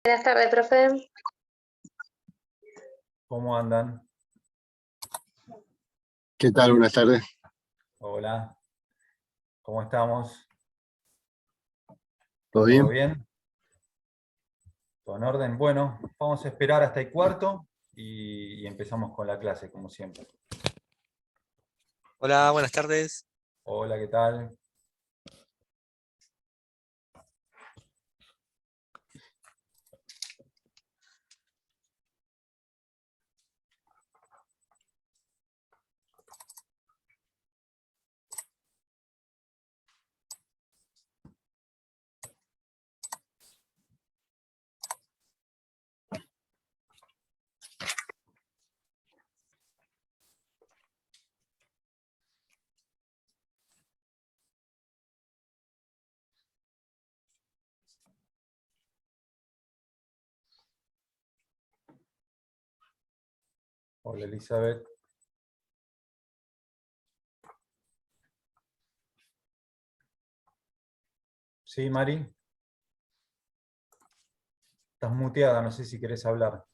Buenas tardes, profe. ¿Cómo andan? ¿Qué tal? Buenas tardes. Hola. ¿Cómo estamos? ¿Todo ¿Todo bien? bien? ¿Todo en orden? Bueno, vamos a esperar hasta el cuarto y empezamos con la clase, como siempre. Hola, buenas tardes. Hola, ¿qué tal? Hola, Elizabeth. Sí, Mari. Estás muteada, no sé si querés hablar.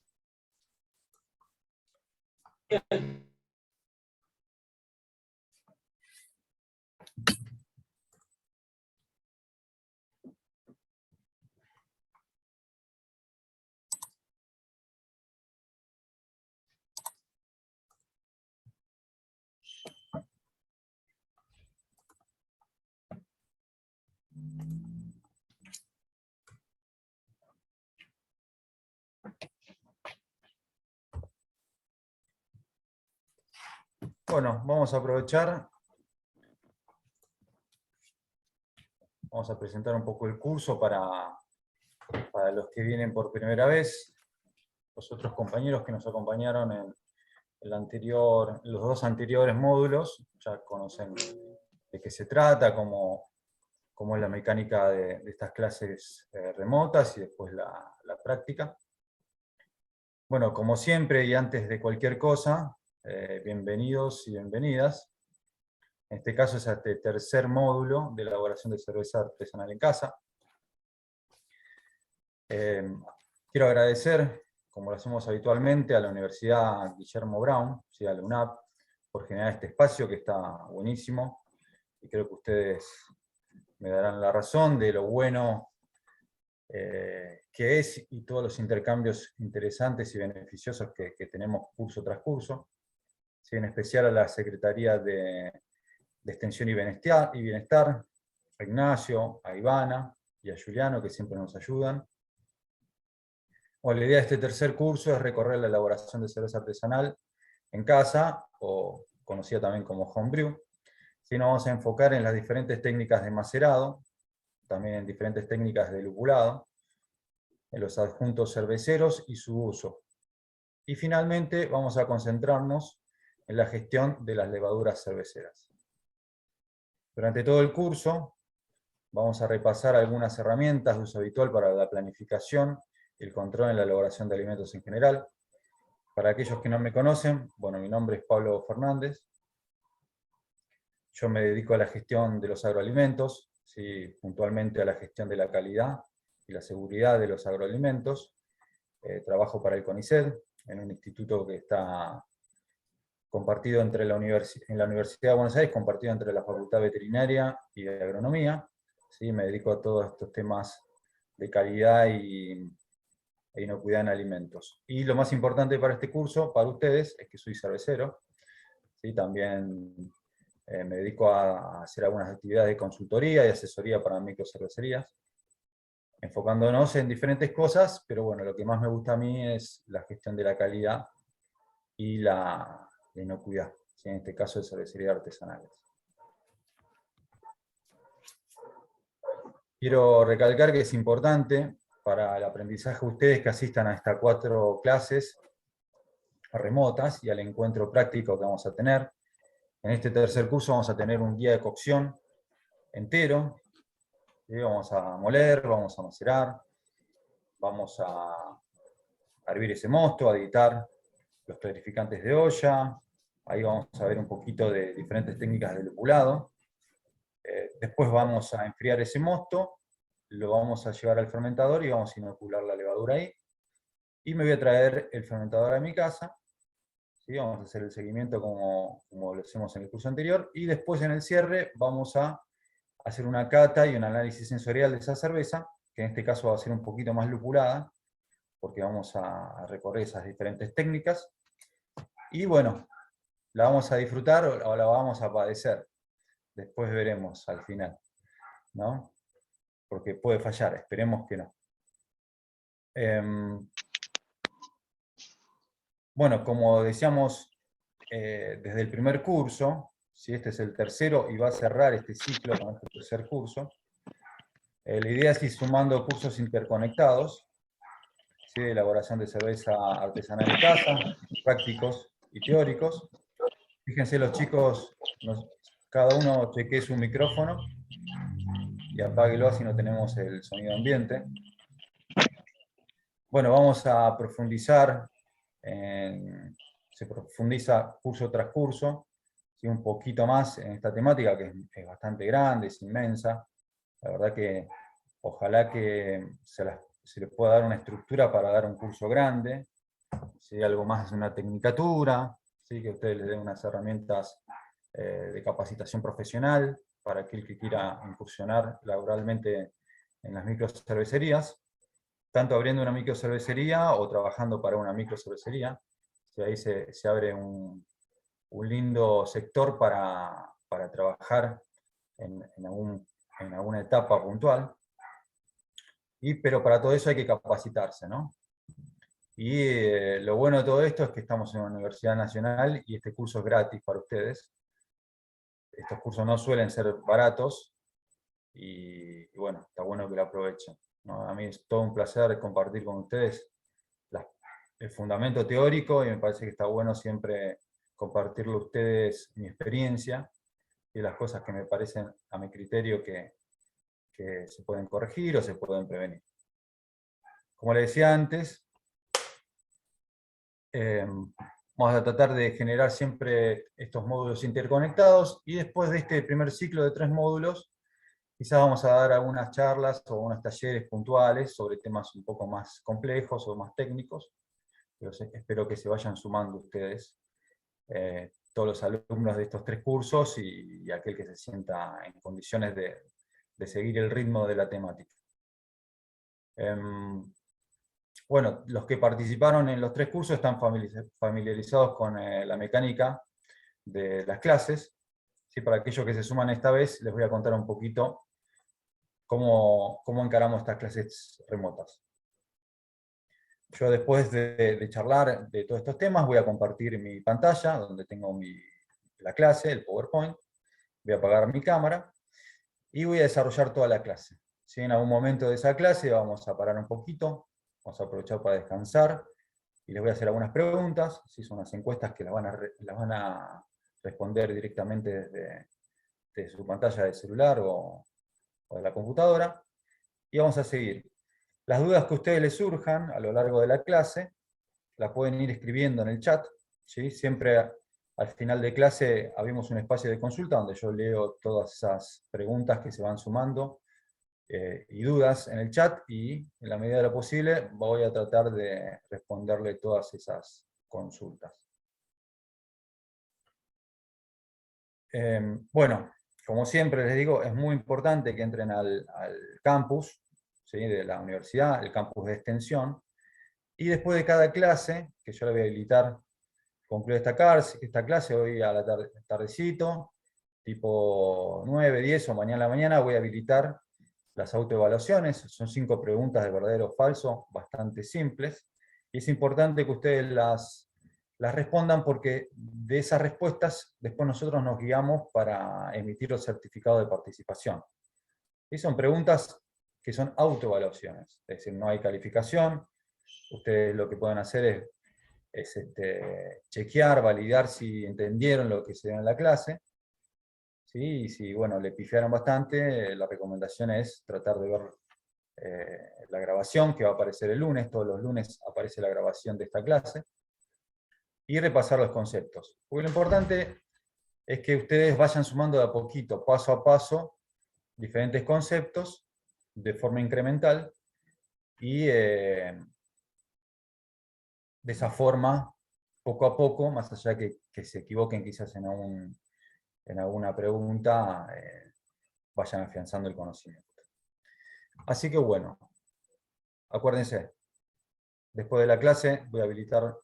Bueno, vamos a aprovechar. Vamos a presentar un poco el curso para los que vienen por primera vez. Los otros compañeros que nos acompañaron en los dos anteriores módulos ya conocen de qué se trata, cómo es la mecánica de estas clases remotas y después la práctica. Bueno, como siempre y antes de cualquier cosa, bienvenidos y bienvenidas. En este caso es este tercer módulo de elaboración de cerveza artesanal en casa. Quiero agradecer, como lo hacemos habitualmente, a la Universidad Guillermo Brown, ¿sí? A la UNAP, por generar este espacio que está buenísimo, y creo que ustedes me darán la razón de lo bueno que es y todos los intercambios interesantes y beneficiosos que tenemos curso tras curso, ¿sí? En especial a la Secretaría de Extensión y Bienestar, a Ignacio, a Ivana y a Juliano, que siempre nos ayudan. Bueno, la idea de este tercer curso es recorrer la elaboración de cerveza artesanal en casa, o conocida también como homebrew. Sí, nos vamos a enfocar en las diferentes técnicas de macerado, también en diferentes técnicas de lupulado, en los adjuntos cerveceros y su uso. Y finalmente vamos a concentrarnos en la gestión de las levaduras cerveceras. Durante todo el curso vamos a repasar algunas herramientas de uso habitual para la planificación y el control en la elaboración de alimentos en general. Para aquellos que no me conocen, bueno, mi nombre es Pablo Fernández. Yo me dedico a la gestión de los agroalimentos, ¿sí? Puntualmente a la gestión de la calidad y la seguridad de los agroalimentos. Trabajo para el CONICET, en un instituto que está compartido entre en la Universidad de Buenos Aires, compartido entre la Facultad Veterinaria y de Agronomía. ¿Sí? Me dedico a todos estos temas de calidad e inocuidad en alimentos. Y lo más importante para este curso, para ustedes, es que soy cervecero. ¿Sí? También me dedico a hacer algunas actividades de consultoría y asesoría para microcervecerías, enfocándonos en diferentes cosas, pero bueno, lo que más me gusta a mí es la gestión de la calidad y la inocuidad, ¿sí? En este caso de cervecerías artesanales. Quiero recalcar que es importante para el aprendizaje de ustedes que asistan a estas 4 clases remotas y al encuentro práctico que vamos a tener. En este tercer curso vamos a tener un guía de cocción entero. ¿Sí? Vamos a moler, vamos a macerar, vamos a hervir ese mosto, a editar los clarificantes de olla. Ahí vamos a ver un poquito de diferentes técnicas de lupulado. Después vamos a enfriar ese mosto, lo vamos a llevar al fermentador y vamos a inocular la levadura. levadura ahí, y me voy a traer el fermentador a mi casa, ¿sí? Vamos a hacer el seguimiento como lo hacemos en el curso anterior, y después en el cierre vamos a hacer una cata y un análisis sensorial de esa cerveza, que en este caso va a ser un poquito más lupulada, porque vamos a recorrer esas diferentes técnicas, y bueno, la vamos a disfrutar o la vamos a padecer. Después veremos al final, ¿no? Porque puede fallar, esperemos que no. Bueno, como decíamos desde el primer curso, si este es el tercero y va a cerrar este ciclo con este tercer curso, la idea es ir sumando cursos interconectados, ¿sí? De elaboración de cerveza artesanal en casa, prácticos y teóricos. Fíjense los chicos, cada uno chequee su micrófono y apáguelo, así no tenemos el sonido ambiente. Bueno, vamos a profundizar, se profundiza curso tras curso, ¿sí? Un poquito más en esta temática que es bastante grande, es inmensa. La verdad que ojalá que se les pueda dar una estructura para dar un curso grande, ¿sí? Algo más de una tecnicatura, ¿sí? Que ustedes les den unas herramientas de capacitación profesional para aquel que quiera incursionar laboralmente en las microcervecerías, tanto abriendo una microcervecería o trabajando para una microcervecería. ¿Sí? Ahí se abre un lindo sector para trabajar en alguna etapa puntual. Pero para todo eso hay que capacitarse, ¿no? Y lo bueno de todo esto es que estamos en una universidad nacional y este curso es gratis para ustedes. Estos cursos no suelen ser baratos y bueno, está bueno que lo aprovechen, ¿no? A mí es todo un placer compartir con ustedes el fundamento teórico y me parece que está bueno siempre compartirlo a ustedes mi experiencia y las cosas que me parecen a mi criterio que se pueden corregir o se pueden prevenir. Como les decía antes, vamos a tratar de generar siempre estos módulos interconectados y después de este primer ciclo de 3 módulos, quizás vamos a dar algunas charlas o unos talleres puntuales sobre temas un poco más complejos o más técnicos. Pero espero que se vayan sumando ustedes, todos los alumnos de estos 3 cursos y aquel que se sienta en condiciones de seguir el ritmo de la temática. Bueno, los que participaron en los 3 cursos están familiarizados con la mecánica de las clases. ¿Sí? Para aquellos que se suman esta vez, les voy a contar un poquito cómo encaramos estas clases remotas. Yo después de charlar de todos estos temas, voy a compartir mi pantalla, donde tengo la clase, el PowerPoint. Voy a apagar mi cámara y voy a desarrollar toda la clase. Si en algún momento de esa clase vamos a parar un poquito, vamos a aprovechar para descansar, y les voy a hacer algunas preguntas, si son unas encuestas que las van a responder directamente desde su pantalla de celular o de la computadora, y vamos a seguir. Las dudas que a ustedes les surjan a lo largo de la clase, las pueden ir escribiendo en el chat, ¿sí? Siempre al final de clase abrimos un espacio de consulta donde yo leo todas esas preguntas que se van sumando y dudas en el chat, y en la medida de lo posible voy a tratar de responderle todas esas consultas. Bueno, como siempre les digo, es muy importante que entren al campus, ¿sí? De la universidad, el campus de extensión, y después de cada clase, que yo le voy a habilitar, concluye esta clase hoy a la tardecito, tipo 9, 10 o mañana a la mañana, voy a habilitar las autoevaluaciones. Son 5 preguntas de verdadero o falso, bastante simples, y es importante que ustedes las respondan porque de esas respuestas después nosotros nos guiamos para emitir los certificados de participación. Y son preguntas que son autoevaluaciones, es decir, no hay calificación. Ustedes lo que pueden hacer es chequear, validar si entendieron lo que se dio en la clase, ¿sí? Y si bueno, le pifiaron bastante, la recomendación es tratar de ver la grabación que va a aparecer el lunes. Todos los lunes aparece la grabación de esta clase, y repasar los conceptos. Porque lo importante es que ustedes vayan sumando de a poquito, paso a paso, diferentes conceptos de forma incremental, y de esa forma, poco a poco, más allá de que se equivoquen quizás en alguna pregunta, vayan afianzando el conocimiento. Así que bueno, acuérdense, después de la clase voy a habilitar,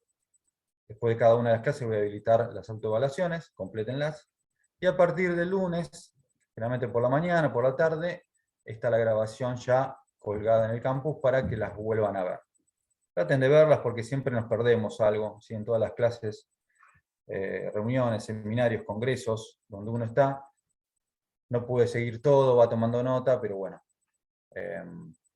después de cada una de las clases voy a habilitar las autoevaluaciones, complétenlas, y a partir del lunes, generalmente por la mañana, por la tarde, está la grabación ya colgada en el campus para que las vuelvan a ver. Traten de verlas porque siempre nos perdemos algo, ¿sí? En todas las clases, reuniones, seminarios, congresos, donde uno está, no puede seguir todo, va tomando nota, pero bueno,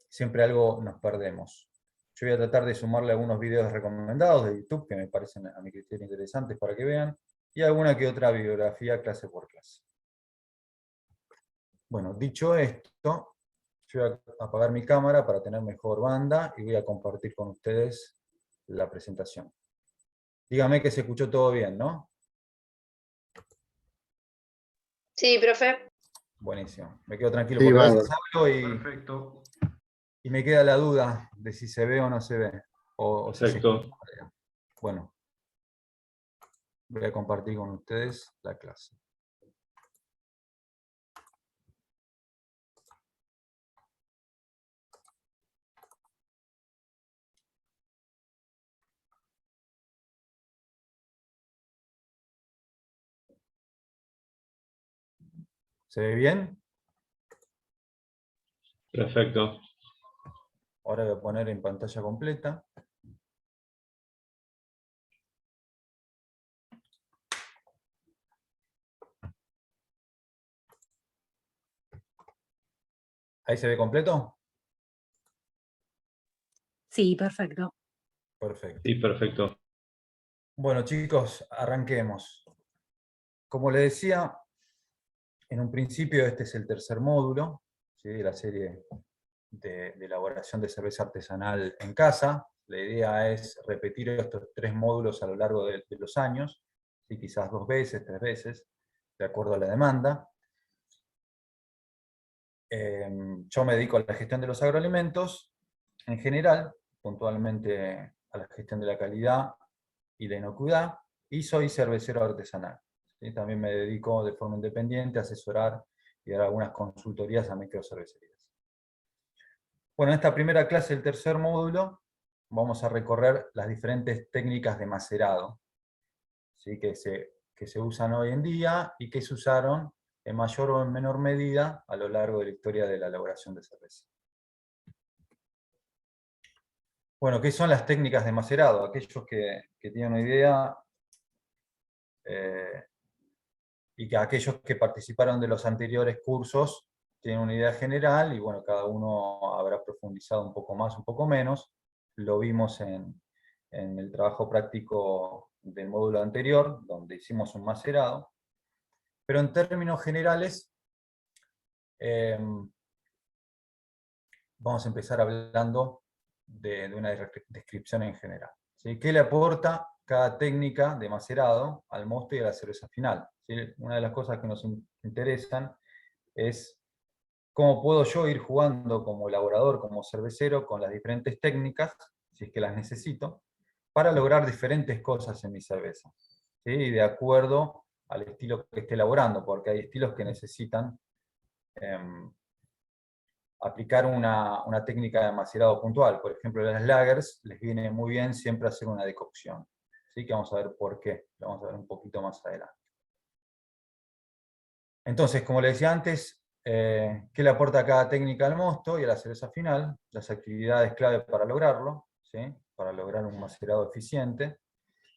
siempre algo nos perdemos. Yo voy a tratar de sumarle algunos videos recomendados de YouTube que me parecen a mi criterio interesantes para que vean, y alguna que otra bibliografía clase por clase. Bueno, dicho esto, yo voy a apagar mi cámara para tener mejor banda y voy a compartir con ustedes la presentación. Dígame que se escuchó todo bien, ¿no? Sí, profe. Buenísimo. Me quedo tranquilo, Sí, porque a bárbaro. veces hablo Perfecto. y me queda la duda de si se ve o no se ve. O si se Perfecto. escucha. Bueno, voy a compartir con ustedes la clase. ¿Se ve bien? Perfecto. Ahora voy a poner en pantalla completa. ¿Ahí se ve completo? Sí, perfecto. Perfecto. Sí, perfecto. Bueno, chicos, arranquemos. Como les decía, en un principio este es el tercer módulo, ¿sí?, de la serie de elaboración de cerveza artesanal en casa. La idea es repetir estos 3 módulos a lo largo de los años, ¿sí?, quizás 2 veces, 3 veces, de acuerdo a la demanda. Yo me dedico a la gestión de los agroalimentos, en general, puntualmente a la gestión de la calidad y la inocuidad, y soy cervecero artesanal, ¿sí? También me dedico de forma independiente a asesorar y dar algunas consultorías a microcervecerías. Bueno, en esta primera clase del tercer módulo vamos a recorrer las diferentes técnicas de macerado, ¿sí?, que se usan hoy en día y que se usaron en mayor o en menor medida a lo largo de la historia de la elaboración de cerveza. Bueno, ¿qué son las técnicas de macerado? Aquellos que tienen una idea, y que aquellos que participaron de los anteriores cursos tienen una idea general, y bueno, cada uno habrá profundizado un poco más, un poco menos. Lo vimos en el trabajo práctico del módulo anterior, donde hicimos un macerado. Pero en términos generales, vamos a empezar hablando de una descripción en general, ¿sí? ¿Qué le aporta cada técnica de macerado al mosto y a la cerveza final? ¿Sí? Una de las cosas que nos interesan es cómo puedo yo ir jugando como elaborador, como cervecero, con las diferentes técnicas, si es que las necesito, para lograr diferentes cosas en mi cerveza, ¿sí? De acuerdo al estilo que esté elaborando, porque hay estilos que necesitan aplicar una técnica de macerado puntual. Por ejemplo, las lagers les viene muy bien siempre hacer una decocción. ¿Sí? Que vamos a ver por qué, lo vamos a ver un poquito más adelante. Entonces, como les decía antes, ¿qué le aporta cada técnica al mosto y a la cerveza final? Las actividades clave para lograrlo, ¿sí?, para lograr un macerado eficiente,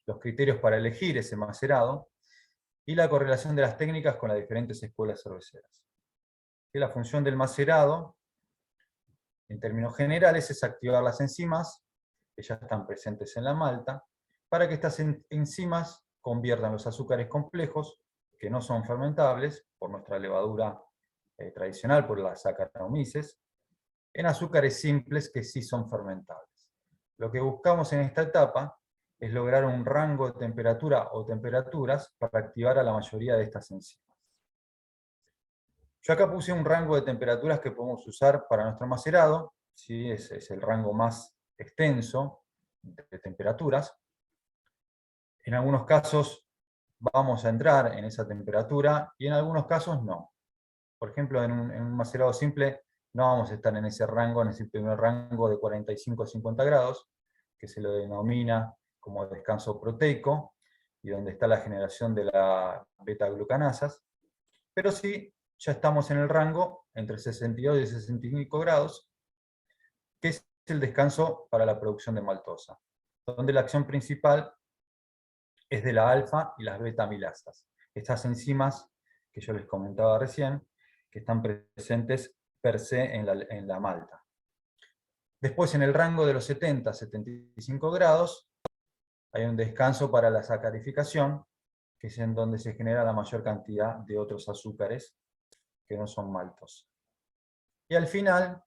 los criterios para elegir ese macerado, y la correlación de las técnicas con las diferentes escuelas cerveceras. ¿Sí? La función del macerado, en términos generales, es activar las enzimas que ya están presentes en la malta, para que estas enzimas conviertan los azúcares complejos, que no son fermentables por nuestra levadura tradicional, por las Saccharomyces, en azúcares simples que sí son fermentables. Lo que buscamos en esta etapa es lograr un rango de temperatura o temperaturas para activar a la mayoría de estas enzimas. Yo acá puse un rango de temperaturas que podemos usar para nuestro macerado, ¿sí? Es el rango más extenso de temperaturas. En algunos casos vamos a entrar en esa temperatura y en algunos casos no. Por ejemplo, en un macerado simple no vamos a estar en ese rango, en ese primer rango de 45 a 50 grados, que se lo denomina como descanso proteico, y donde está la generación de la beta-glucanasas, pero sí ya estamos en el rango entre 62 y 65 grados, que es el descanso para la producción de maltosa, donde la acción principal es de la alfa y las beta-amilasas. Estas enzimas que yo les comentaba recién, que están presentes per se en la malta. Después, en el rango de los 70 a 75 grados, hay un descanso para la sacarificación, que es en donde se genera la mayor cantidad de otros azúcares que no son maltos. Y al final,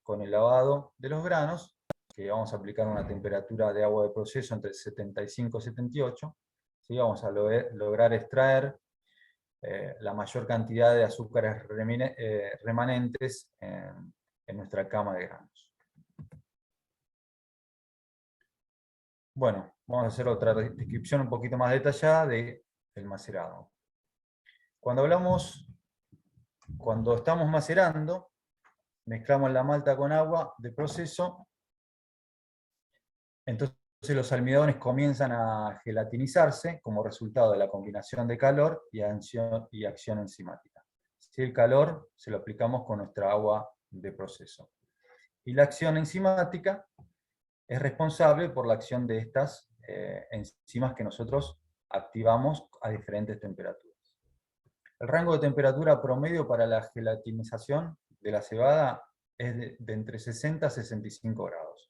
con el lavado de los granos, que vamos a aplicar una temperatura de agua de proceso entre 75 y 78, ¿sí? Vamos a lograr extraer la mayor cantidad de azúcares remanentes en nuestra cama de granos. Bueno, vamos a hacer otra descripción un poquito más detallada del macerado. Cuando estamos macerando, mezclamos la malta con agua de proceso, entonces los almidones comienzan a gelatinizarse como resultado de la combinación de calor y acción enzimática. Si el calor se lo aplicamos con nuestra agua de proceso. Y la acción enzimática es responsable por la acción de estas enzimas que nosotros activamos a diferentes temperaturas. El rango de temperatura promedio para la gelatinización de la cebada es de entre 60 a 65 grados.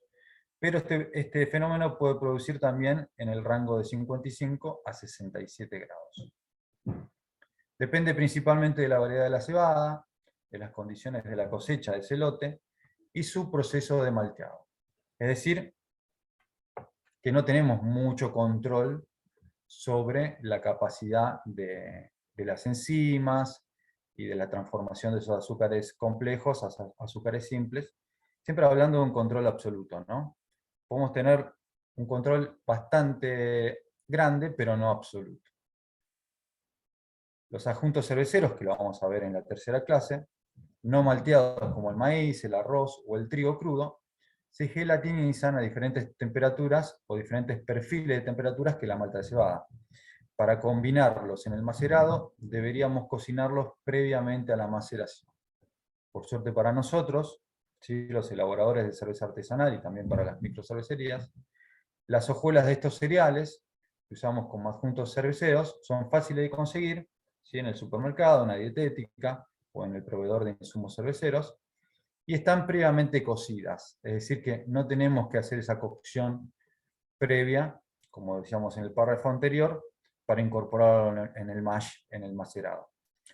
Pero este fenómeno puede producir también en el rango de 55 a 67 grados. Depende principalmente de la variedad de la cebada, de las condiciones de la cosecha de ese lote y su proceso de malteado. Es decir, que no tenemos mucho control sobre la capacidad de las enzimas y de la transformación de esos azúcares complejos a azúcares simples, siempre hablando de un control absoluto, ¿no? Podemos tener un control bastante grande, pero no absoluto. Los adjuntos cerveceros, que lo vamos a ver en la tercera clase, no malteados como el maíz, el arroz o el trigo crudo, se gelatinizan a diferentes temperaturas o diferentes perfiles de temperaturas que la malta de cebada. Para combinarlos en el macerado, deberíamos cocinarlos previamente a la maceración. Por suerte para nosotros, ¿sí?, los elaboradores de cerveza artesanal y también para las microcervecerías, las hojuelas de estos cereales que usamos como adjuntos cerveceros son fáciles de conseguir, ¿sí?, en el supermercado, en la dietética o en el proveedor de insumos cerveceros, y están previamente cocidas, es decir que no tenemos que hacer esa cocción previa, como decíamos en el párrafo anterior, para incorporarlo en el mash, en el macerado.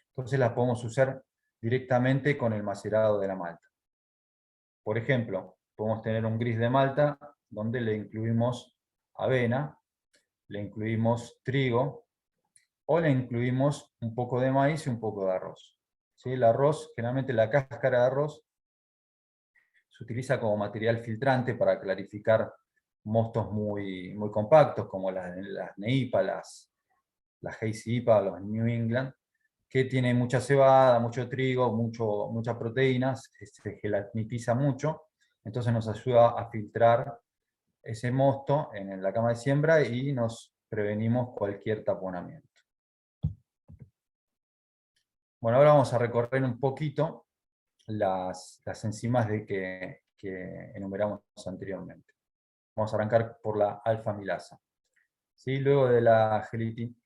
Entonces las podemos usar directamente con el macerado de la malta. Por ejemplo, podemos tener un gris de malta donde le incluimos avena, le incluimos trigo, o le incluimos un poco de maíz y un poco de arroz. ¿Sí? El arroz, generalmente la cáscara de arroz, se utiliza como material filtrante para clarificar mostos muy, muy compactos, como las NEIPA, las Hazy IPA, los New England, que tiene mucha cebada, mucho trigo, muchas proteínas, se gelatiniza mucho, entonces nos ayuda a filtrar ese mosto en la cama de siembra y nos prevenimos cualquier taponamiento. Bueno, ahora vamos a recorrer un poquito las enzimas que enumeramos anteriormente. Vamos a arrancar por la alfa-amilasa. ¿Sí? Luego de la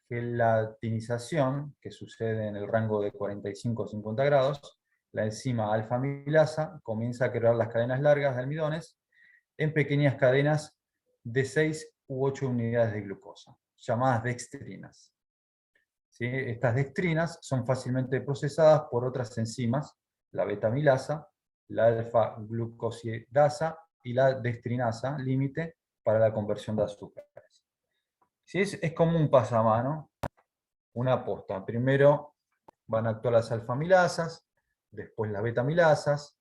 gelatinización, que sucede en el rango de 45 a 50 grados, la enzima alfa-amilasa comienza a crear las cadenas largas de almidones en pequeñas cadenas de 6 u 8 unidades de glucosa, llamadas dextrinas. ¿Sí? Estas dextrinas son fácilmente procesadas por otras enzimas, la beta-amilasa, la alfa-glucosidasa y la dextrinasa límite para la conversión de azúcares. ¿Sí? Es como un pasamano, una posta. Primero van a actuar las alfa-amilasas, después las beta-amilasas,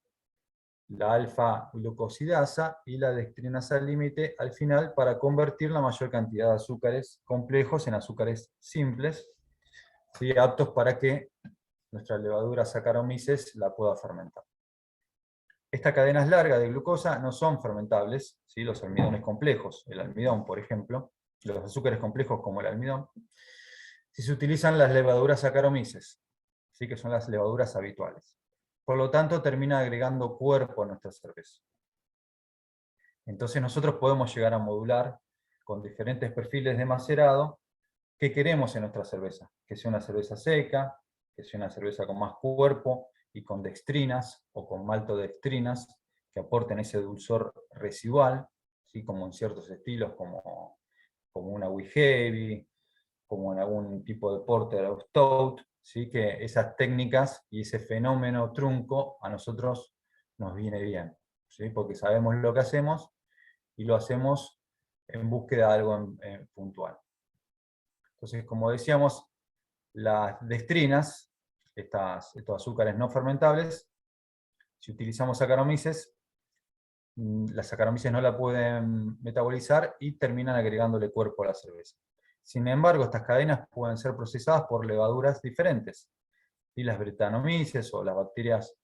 la alfa-glucosidasa y la dextrinasa al límite al final para convertir la mayor cantidad de azúcares complejos en azúcares simples, ¿sí? Aptos para que nuestra levadura Saccharomyces la pueda fermentar. Estas cadenas largas de glucosa no son fermentables, ¿sí? Los almidones complejos, el almidón por ejemplo, los azúcares complejos como el almidón, si se utilizan las levaduras Saccharomyces, ¿sí? Que son las levaduras habituales. Por lo tanto, termina agregando cuerpo a nuestra cerveza. Entonces nosotros podemos llegar a modular con diferentes perfiles de macerado qué queremos en nuestra cerveza. Que sea una cerveza seca, que sea una cerveza con más cuerpo y con dextrinas o con maltodextrinas que aporten ese dulzor residual, ¿sí? Como en ciertos estilos como una Wee Heavy, como en algún tipo de porter o stout, ¿sí? Que esas técnicas y ese fenómeno trunco a nosotros nos viene bien, ¿sí? Porque sabemos lo que hacemos y lo hacemos en búsqueda de algo puntual. Entonces, como decíamos, las dextrinas, estos azúcares no fermentables, si utilizamos Saccharomyces, las Saccharomyces no la pueden metabolizar y terminan agregándole cuerpo a la cerveza. Sin embargo, estas cadenas pueden ser procesadas por levaduras diferentes, y las Brettanomyces o las bacterias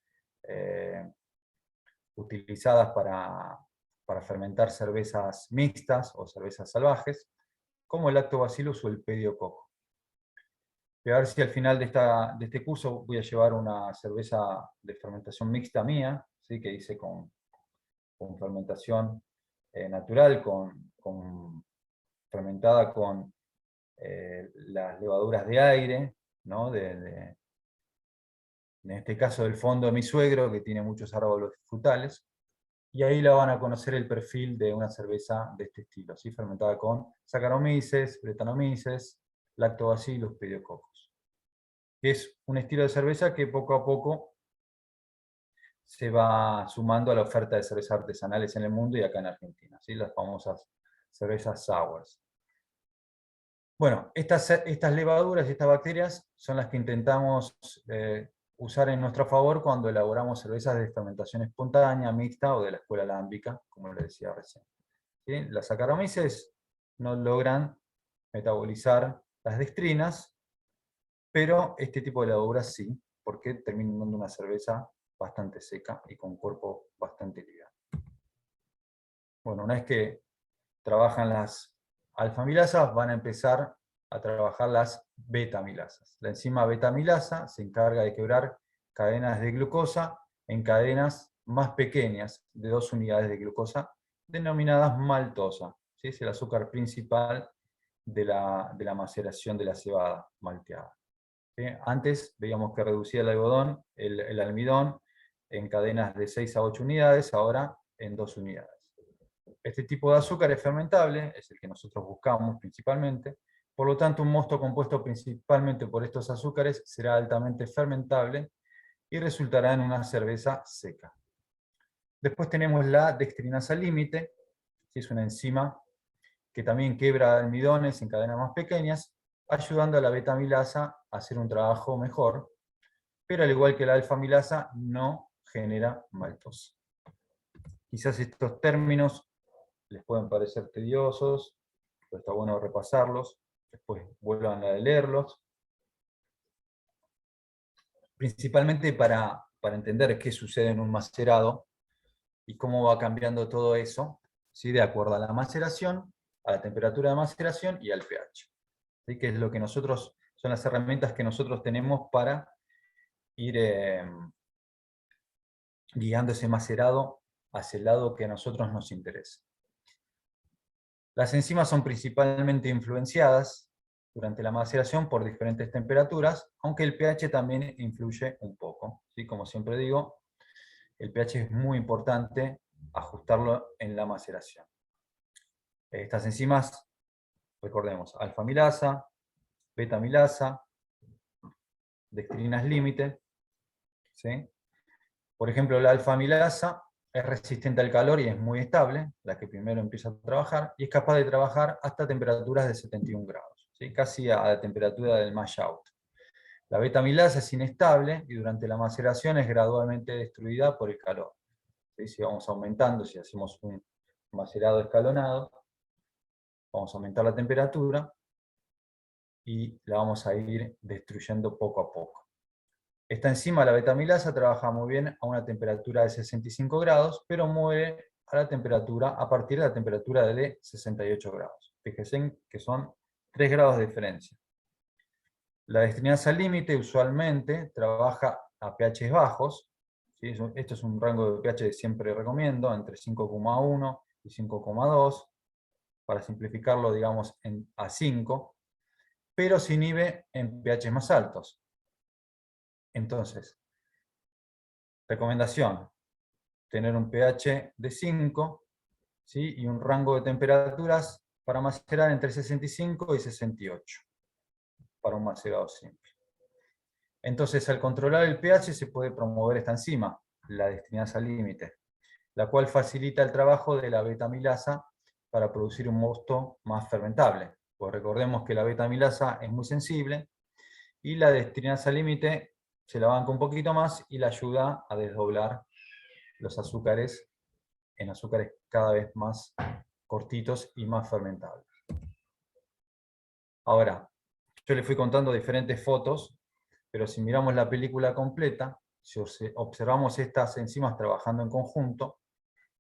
utilizadas para fermentar cervezas mixtas o cervezas salvajes, como el Lactobacillus o el Pediococcus. Voy a ver si al final de este curso voy a llevar una cerveza de fermentación mixta mía, ¿sí? Que hice con fermentación natural, fermentada con las levaduras de aire, ¿no? En este caso del fondo de mi suegro, que tiene muchos árboles frutales, y ahí la van a conocer el perfil de una cerveza de este estilo, ¿sí? Fermentada con Saccharomyces, Brettanomyces, Lactobacillus, Pediococcus. Es un estilo de cerveza que poco a poco se va sumando a la oferta de cervezas artesanales en el mundo y acá en Argentina, ¿sí? Las famosas cervezas sours. Bueno, estas levaduras y estas bacterias son las que intentamos usar en nuestro favor cuando elaboramos cervezas de fermentación espontánea, mixta o de la escuela lámbica, como les decía recién, ¿sí? Las Saccharomyces no logran metabolizar las dextrinas, pero este tipo de levaduras sí, porque terminan dando una cerveza bastante seca y con cuerpo bastante liviano. Bueno, una vez que trabajan las alfamilasas, van a empezar a trabajar las betamilasas. La enzima betamilasa se encarga de quebrar cadenas de glucosa en cadenas más pequeñas de 2 unidades de glucosa, denominadas maltosa, ¿sí? Es el azúcar principal de la maceración de la cebada malteada, ¿sí? Antes veíamos que reducía el algodón, el almidón, en cadenas de 6 a 8 unidades, ahora en 2 unidades. Este tipo de azúcar es fermentable, es el que nosotros buscamos principalmente, por lo tanto un mosto compuesto principalmente por estos azúcares será altamente fermentable y resultará en una cerveza seca. Después tenemos la dextrinasa al límite, que es una enzima que también quebra almidones en cadenas más pequeñas, ayudando a la betamilasa a hacer un trabajo mejor, pero al igual que la alfamilasa no genera maltosa. Quizás estos términos les pueden parecer tediosos, pero está bueno repasarlos, después vuelvan a leerlos, principalmente para entender qué sucede en un macerado y cómo va cambiando todo eso, ¿sí? De acuerdo a la maceración, a la temperatura de maceración y al pH. ¿Sí? Que es lo que son las herramientas que nosotros tenemos para ir guiando ese macerado hacia el lado que a nosotros nos interesa. Las enzimas son principalmente influenciadas durante la maceración por diferentes temperaturas, aunque el pH también influye un poco, ¿sí? Como siempre digo, el pH es muy importante ajustarlo en la maceración. Estas enzimas, recordemos, alfamilasa, betamilasa, dextrinas límite, ¿sí? Por ejemplo, la alfamilasa es resistente al calor y es muy estable, la que primero empieza a trabajar, y es capaz de trabajar hasta temperaturas de 71 grados, ¿sí? Casi a la temperatura del mash out. La betamilasa es inestable y durante la maceración es gradualmente destruida por el calor. ¿sí? Si vamos aumentando, si hacemos un macerado escalonado, vamos a aumentar la temperatura y la vamos a ir destruyendo poco a poco. Esta enzima, la betamilasa, trabaja muy bien a una temperatura de 65 grados, pero muere a partir de la temperatura de 68 grados. Fíjense que son 3 grados de diferencia. La destrinasa límite usualmente trabaja a pH bajos, ¿sí? Esto es un rango de pH que siempre recomiendo, entre 5,1 y 5,2, para simplificarlo, digamos, a 5, pero se inhibe en pH más altos. Entonces, recomendación, tener un pH de 5, ¿sí? Y un rango de temperaturas para macerar entre 65 y 68, para un macerado simple. Entonces, al controlar el pH se puede promover esta enzima, la destrinasa límite, la cual facilita el trabajo de la betamilasa para producir un mosto más fermentable. Pues recordemos que la betamilasa es muy sensible y la destrinasa límite se la banca un poquito más y la ayuda a desdoblar los azúcares en azúcares cada vez más cortitos y más fermentables. Ahora, yo les fui contando diferentes fotos, pero si miramos la película completa, si observamos estas enzimas trabajando en conjunto,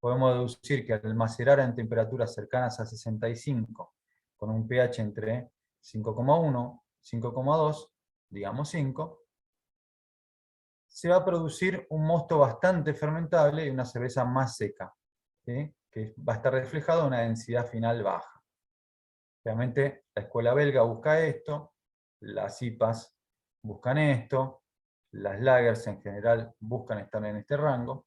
podemos deducir que al macerar en temperaturas cercanas a 65, con un pH entre 5,1 y 5,2, digamos 5, se va a producir un mosto bastante fermentable y una cerveza más seca, ¿sí? Que va a estar reflejado en una densidad final baja. Realmente la escuela belga busca esto, las IPAs buscan esto, las lagers en general buscan estar en este rango,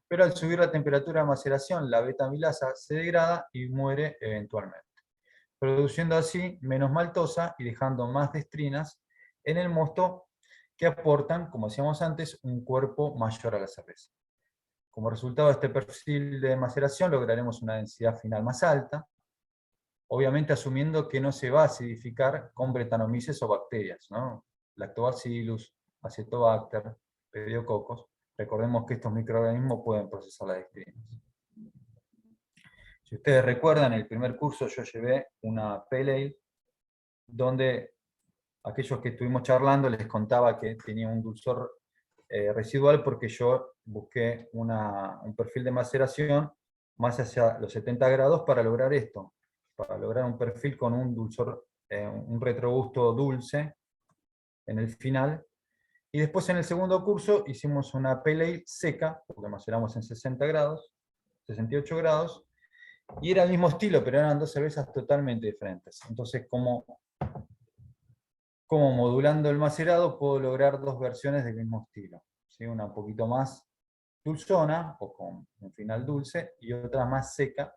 pero al subir la temperatura de maceración, la betamilasa se degrada y muere eventualmente, produciendo así menos maltosa y dejando más destrinas en el mosto que aportan, como decíamos antes, un cuerpo mayor a la cerveza. Como resultado de este perfil de maceración lograremos una densidad final más alta, obviamente asumiendo que no se va a acidificar con Brettanomyces o bacterias, ¿no? Lactobacillus, Acetobacter, Pediococcus. Recordemos que estos microorganismos pueden procesar las dextrinas. Si ustedes recuerdan, en el primer curso yo llevé una Pale Ale, donde aquellos que estuvimos charlando les contaba que tenía un dulzor residual porque yo busqué un perfil de maceración más hacia los 70 grados para lograr esto, para lograr un perfil con un dulzor, un retrogusto dulce en el final. Y después en el segundo curso hicimos una Pale Ale seca, porque maceramos en 60 grados, 68 grados, y era el mismo estilo, pero eran dos cervezas totalmente diferentes. Entonces, como modulando el macerado puedo lograr dos versiones del mismo estilo, ¿sí? Una un poquito más dulzona, o con un final dulce, y otra más seca,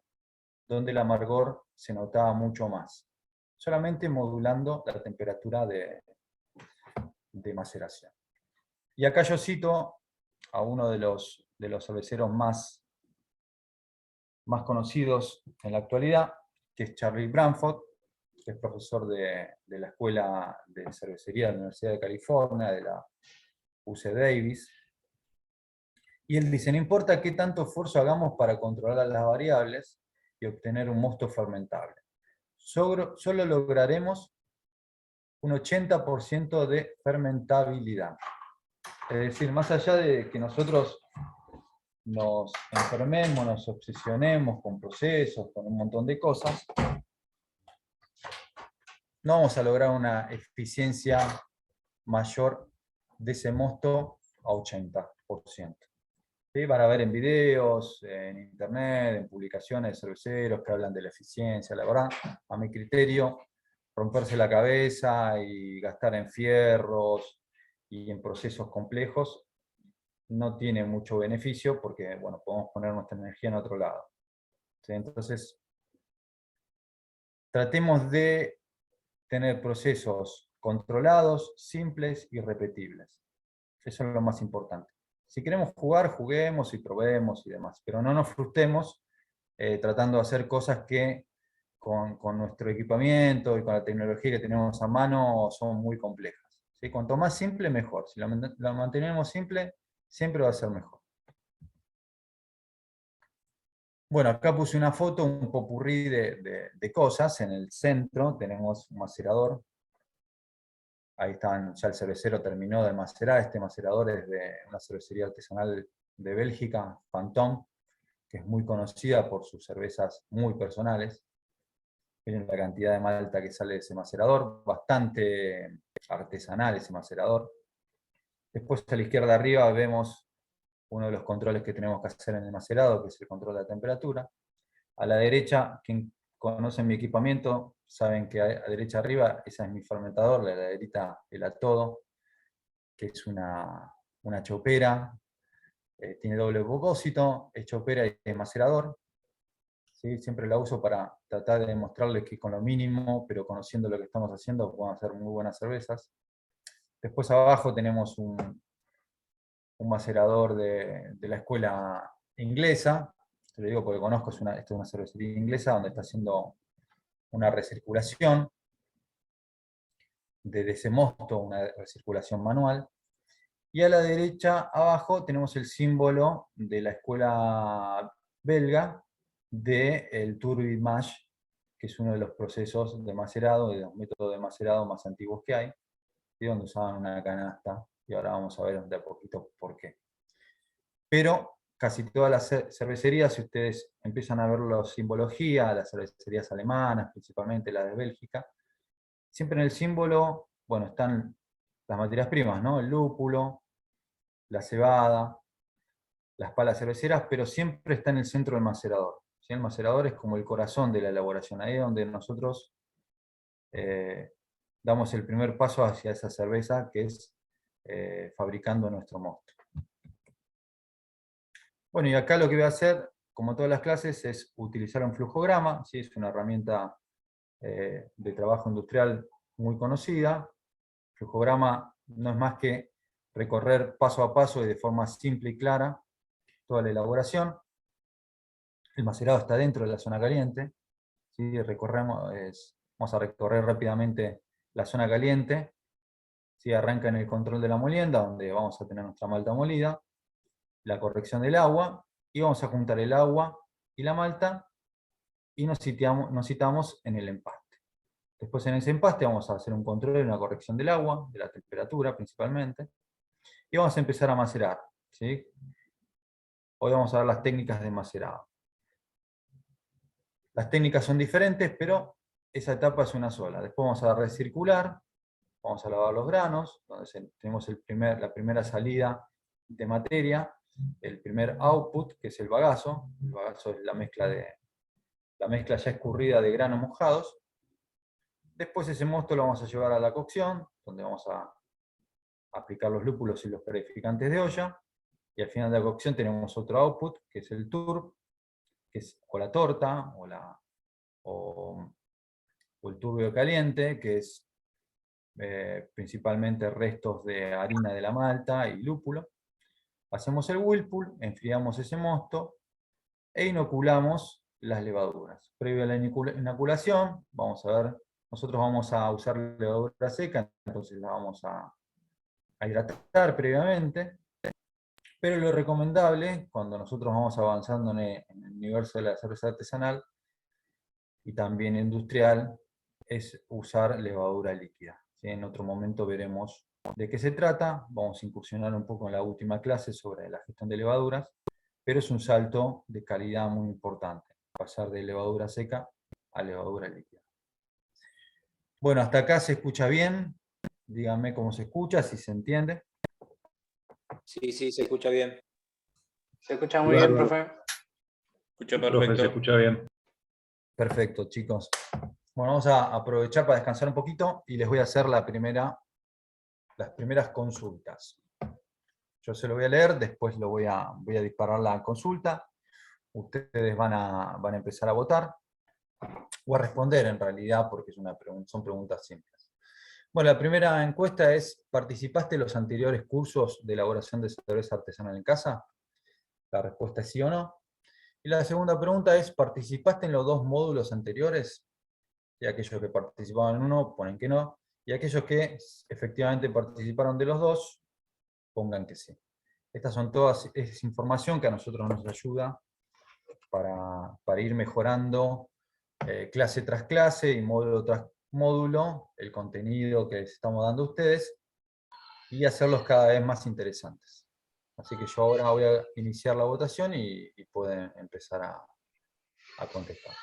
donde el amargor se notaba mucho más, solamente modulando la temperatura de maceración. Y acá yo cito a uno de los cerveceros más conocidos en la actualidad, que es Charlie Branford, que es profesor de la Escuela de Cervecería de la Universidad de California, de la UC Davis. Y él dice, no importa qué tanto esfuerzo hagamos para controlar las variables y obtener un mosto fermentable, solo lograremos un 80% de fermentabilidad. Es decir, más allá de que nosotros nos enfermemos, nos obsesionemos con procesos, con un montón de cosas, no vamos a lograr una eficiencia mayor de ese mosto a 80%. ¿Sí? Van a ver en videos, en internet, en publicaciones de cerveceros que hablan de la eficiencia. La verdad, a mi criterio, romperse la cabeza y gastar en fierros y en procesos complejos no tiene mucho beneficio porque, bueno, podemos poner nuestra energía en otro lado. ¿Sí? Entonces, tratemos de tener procesos controlados, simples y repetibles. Eso es lo más importante. Si queremos jugar, juguemos y probemos y demás, pero no nos frustremos tratando de hacer cosas que con nuestro equipamiento y con la tecnología que tenemos a mano son muy complejas. ¿Sí? Cuanto más simple, mejor. Si la mantenemos simple, siempre va a ser mejor. Bueno, acá puse una foto, un popurrí de cosas. En el centro tenemos un macerador. Ahí están, ya el cervecero terminó de macerar. Este macerador es de una cervecería artesanal de Bélgica, Phantom, que es muy conocida por sus cervezas muy personales. Miren la cantidad de malta que sale de ese macerador, bastante artesanal ese macerador. Después a la izquierda arriba vemos uno de los controles que tenemos que hacer en el macerado, que es el control de la temperatura. A la derecha, quien conoce mi equipamiento, saben que a derecha arriba, esa es mi fermentador, la heladerita El A Todo, que es una chopera, tiene doble propósito, es chopera y es macerador. ¿Sí? Siempre la uso para tratar de demostrarles que con lo mínimo, pero conociendo lo que estamos haciendo, podemos hacer muy buenas cervezas. Después abajo tenemos un macerador de la escuela inglesa. Te lo digo porque conozco, esta es una cervecería inglesa donde está haciendo una recirculación de ese mosto, una recirculación manual. Y a la derecha, abajo, tenemos el símbolo de la escuela belga del Turbid Mash, que es uno de los procesos de macerado, de los métodos de macerado más antiguos que hay, y donde usaban una canasta, y ahora vamos a ver de a poquito por qué. Pero casi todas las cervecerías, si ustedes empiezan a ver la simbología, las cervecerías alemanas, principalmente las de Bélgica, siempre en el símbolo, bueno, están las materias primas, ¿no? El lúpulo, la cebada, las palas cerveceras, pero siempre está en el centro del macerador. ¿Sí? El macerador es como el corazón de la elaboración, ahí es donde nosotros damos el primer paso hacia esa cerveza, que es fabricando nuestro mosto. Bueno, y acá lo que voy a hacer, como todas las clases, es utilizar un flujograma, ¿sí? Es una herramienta de trabajo industrial muy conocida. El flujograma no es más que recorrer paso a paso y de forma simple y clara toda la elaboración. El macerado está dentro de la zona caliente. ¿Sí? Vamos a recorrer rápidamente la zona caliente. ¿Sí? Arranca en el control de la molienda, donde vamos a tener nuestra malta molida, la corrección del agua, y vamos a juntar el agua y la malta, y nos citamos en el empaste. Después en ese empaste vamos a hacer un control y una corrección del agua, de la temperatura principalmente, y vamos a empezar a macerar. ¿Sí? Hoy vamos a ver las técnicas de macerado. Las técnicas son diferentes, pero esa etapa es una sola. Después vamos a recircular, vamos a lavar los granos, donde tenemos la primera salida de materia, el primer output, que es el bagazo. El bagazo es la mezcla ya escurrida de granos mojados. Después ese mosto lo vamos a llevar a la cocción, donde vamos a aplicar los lúpulos y los clarificantes de olla. Y al final de la cocción tenemos otro output, que es el turb, que es o la torta, o el turbio caliente, que es principalmente restos de harina de la malta y lúpulo. Hacemos el whirlpool, enfriamos ese mosto e inoculamos las levaduras. Previo a la inoculación, vamos a ver, nosotros vamos a usar levadura seca, entonces la vamos a hidratar previamente, pero lo recomendable, cuando nosotros vamos avanzando en el universo de la cerveza artesanal y también industrial, es usar levadura líquida. ¿Sí? En otro momento veremos de qué se trata, vamos a incursionar un poco en la última clase sobre la gestión de levaduras, pero es un salto de calidad muy importante, pasar de levadura seca a levadura líquida. Bueno, hasta acá se escucha bien, díganme cómo se escucha, si se entiende. Sí, sí, se escucha bien. Se escucha muy bien, Bárbaro. profe. Escucha Profe, se perfecto. escucha bien. Perfecto, chicos. Bueno, vamos a aprovechar para descansar un poquito y les voy a hacer las primeras consultas. Yo se lo voy a leer, después voy a disparar la consulta. Ustedes van a empezar a votar, o a responder en realidad, porque son preguntas simples. Bueno, la primera encuesta es: ¿participaste en los anteriores cursos de elaboración de cerveza artesanal en casa? La respuesta es sí o no. Y la segunda pregunta es: ¿participaste en los dos módulos anteriores? Y aquellos que participaban en uno, ponen que no. Y aquellos que efectivamente participaron de los dos, pongan que sí. Estas son todas, es información que a nosotros nos ayuda para ir mejorando clase tras clase y módulo tras módulo el contenido que les estamos dando a ustedes y hacerlos cada vez más interesantes. Así que yo ahora voy a iniciar la votación y pueden empezar a contestar.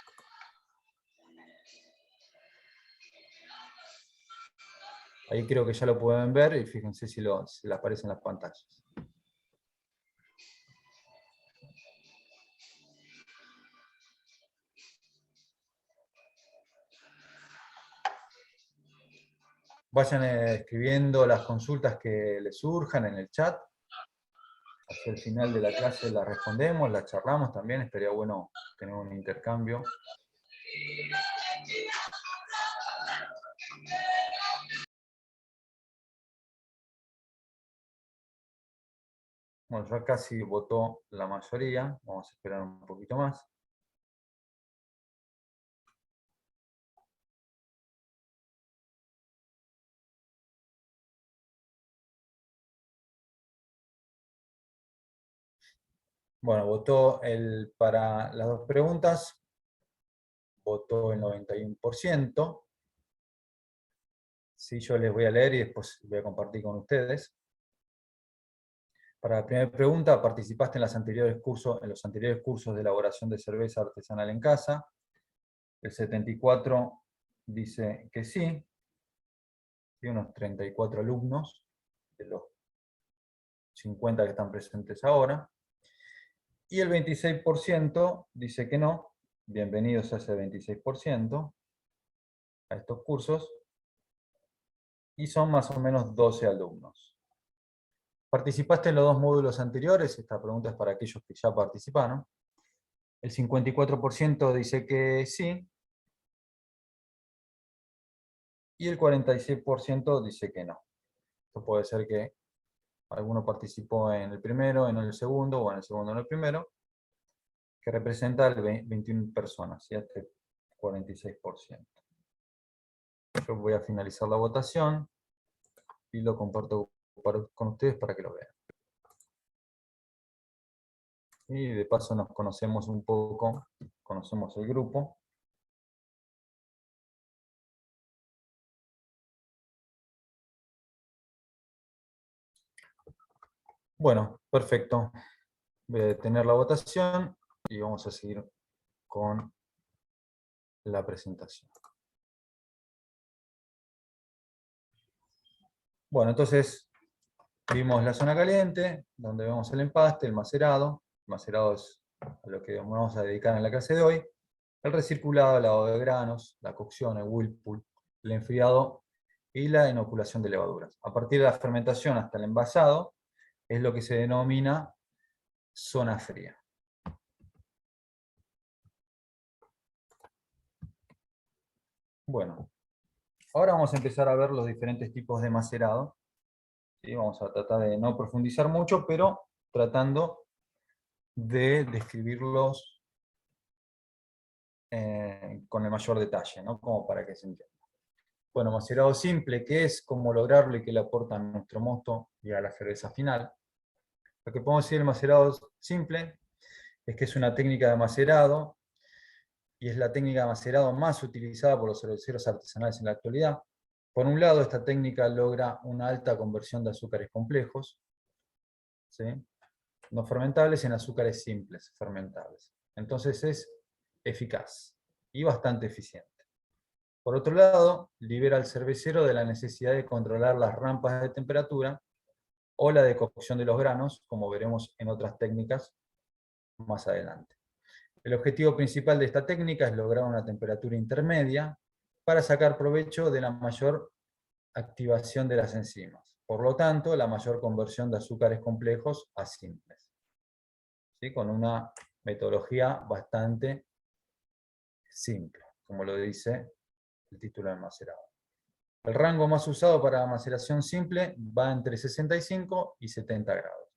Ahí creo que ya lo pueden ver y fíjense si les aparecen las pantallas. Vayan escribiendo las consultas que les surjan en el chat. Hacia el final de la clase las respondemos, las charlamos también. Estaría bueno tener un intercambio. Bueno, ya casi votó la mayoría. Vamos a esperar un poquito más. Bueno, votó para las dos preguntas, votó el 91%. Sí, yo les voy a leer y después voy a compartir con ustedes. Para la primera pregunta, ¿participaste en los anteriores cursos de elaboración de cerveza artesanal en casa? El 74% dice que sí. Y unos 34 alumnos, de los 50 que están presentes ahora. Y el 26% dice que no. Bienvenidos a ese 26% a estos cursos. Y son más o menos 12 alumnos. ¿Participaste en los dos módulos anteriores? Esta pregunta es para aquellos que ya participaron. El 54% dice que sí. Y el 46% dice que no. Esto puede ser que alguno participó en el primero, en el segundo, o en el segundo en el primero, que representa el 21 personas, ¿sí? Este 46%. Yo voy a finalizar la votación y lo comparto con ustedes para que lo vean. Y de paso nos conocemos un poco, conocemos el grupo. Bueno, perfecto. Voy a detener la votación y vamos a seguir con la presentación. Bueno, entonces vimos la zona caliente, donde vemos el empaste, el macerado. El macerado es a lo que vamos a dedicar en la clase de hoy. El recirculado, el lavado de granos, la cocción, el whirlpool, el enfriado y la inoculación de levaduras. A partir de la fermentación hasta el envasado, es lo que se denomina zona fría. Bueno, ahora vamos a empezar a ver los diferentes tipos de macerado. ¿Sí? Vamos a tratar de no profundizar mucho, pero tratando de describirlos con el mayor detalle, ¿no? Como para que se entienda. Bueno, macerado simple, ¿qué es? ¿Cómo lograrlo y qué le aporta a nuestro mosto y a la cerveza final? Lo que podemos decir del macerado simple es que es una técnica de macerado, y es la técnica de macerado más utilizada por los cerveceros artesanales en la actualidad. Por un lado, esta técnica logra una alta conversión de azúcares complejos, ¿sí? No fermentables, en azúcares simples, fermentables. Entonces es eficaz y bastante eficiente. Por otro lado, libera al cervecero de la necesidad de controlar las rampas de temperatura o la decocción de los granos, como veremos en otras técnicas más adelante. El objetivo principal de esta técnica es lograr una temperatura intermedia para sacar provecho de la mayor activación de las enzimas. Por lo tanto, la mayor conversión de azúcares complejos a simples. ¿Sí? Con una metodología bastante simple, como lo dice el título del macerado. El rango más usado para la maceración simple va entre 65 y 70 grados.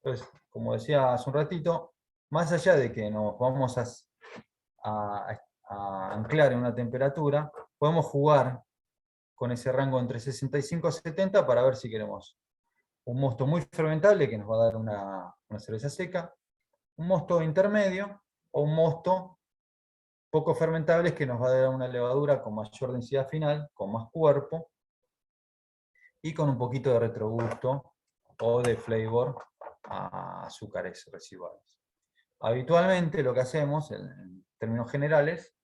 Entonces, como decía hace un ratito, más allá de que nos vamos a anclar en una temperatura, podemos jugar con ese rango entre 65 y 70 para ver si queremos un mosto muy fermentable que nos va a dar una cerveza seca, un mosto intermedio o un mosto poco fermentable que nos va a dar una levadura con mayor densidad final, con más cuerpo, y con un poquito de retrogusto o de flavor a azúcares residuales. Habitualmente lo que hacemos, en términos generales,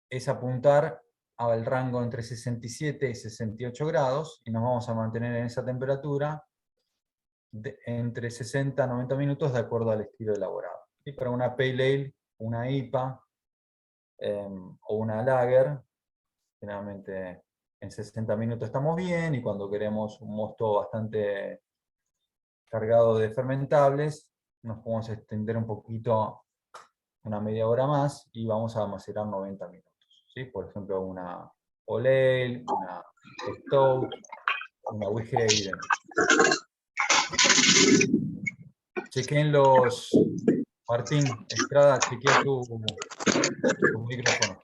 es apuntar al rango entre 67 y 68 grados, y nos vamos a mantener en esa temperatura entre 60 y 90 minutos de acuerdo al estilo elaborado. Y para una Pale Ale, una IPA o una Lager, generalmente en 60 minutos estamos bien, y cuando queremos un mosto bastante cargado de fermentables, nos podemos extender un poquito, una media hora más, y vamos a macerar 90 minutos. ¿Sí? Por ejemplo, una Pale Ale, una Stout, una Wigehaven. Chequen los... Martín Estrada, chequea tu micrófono.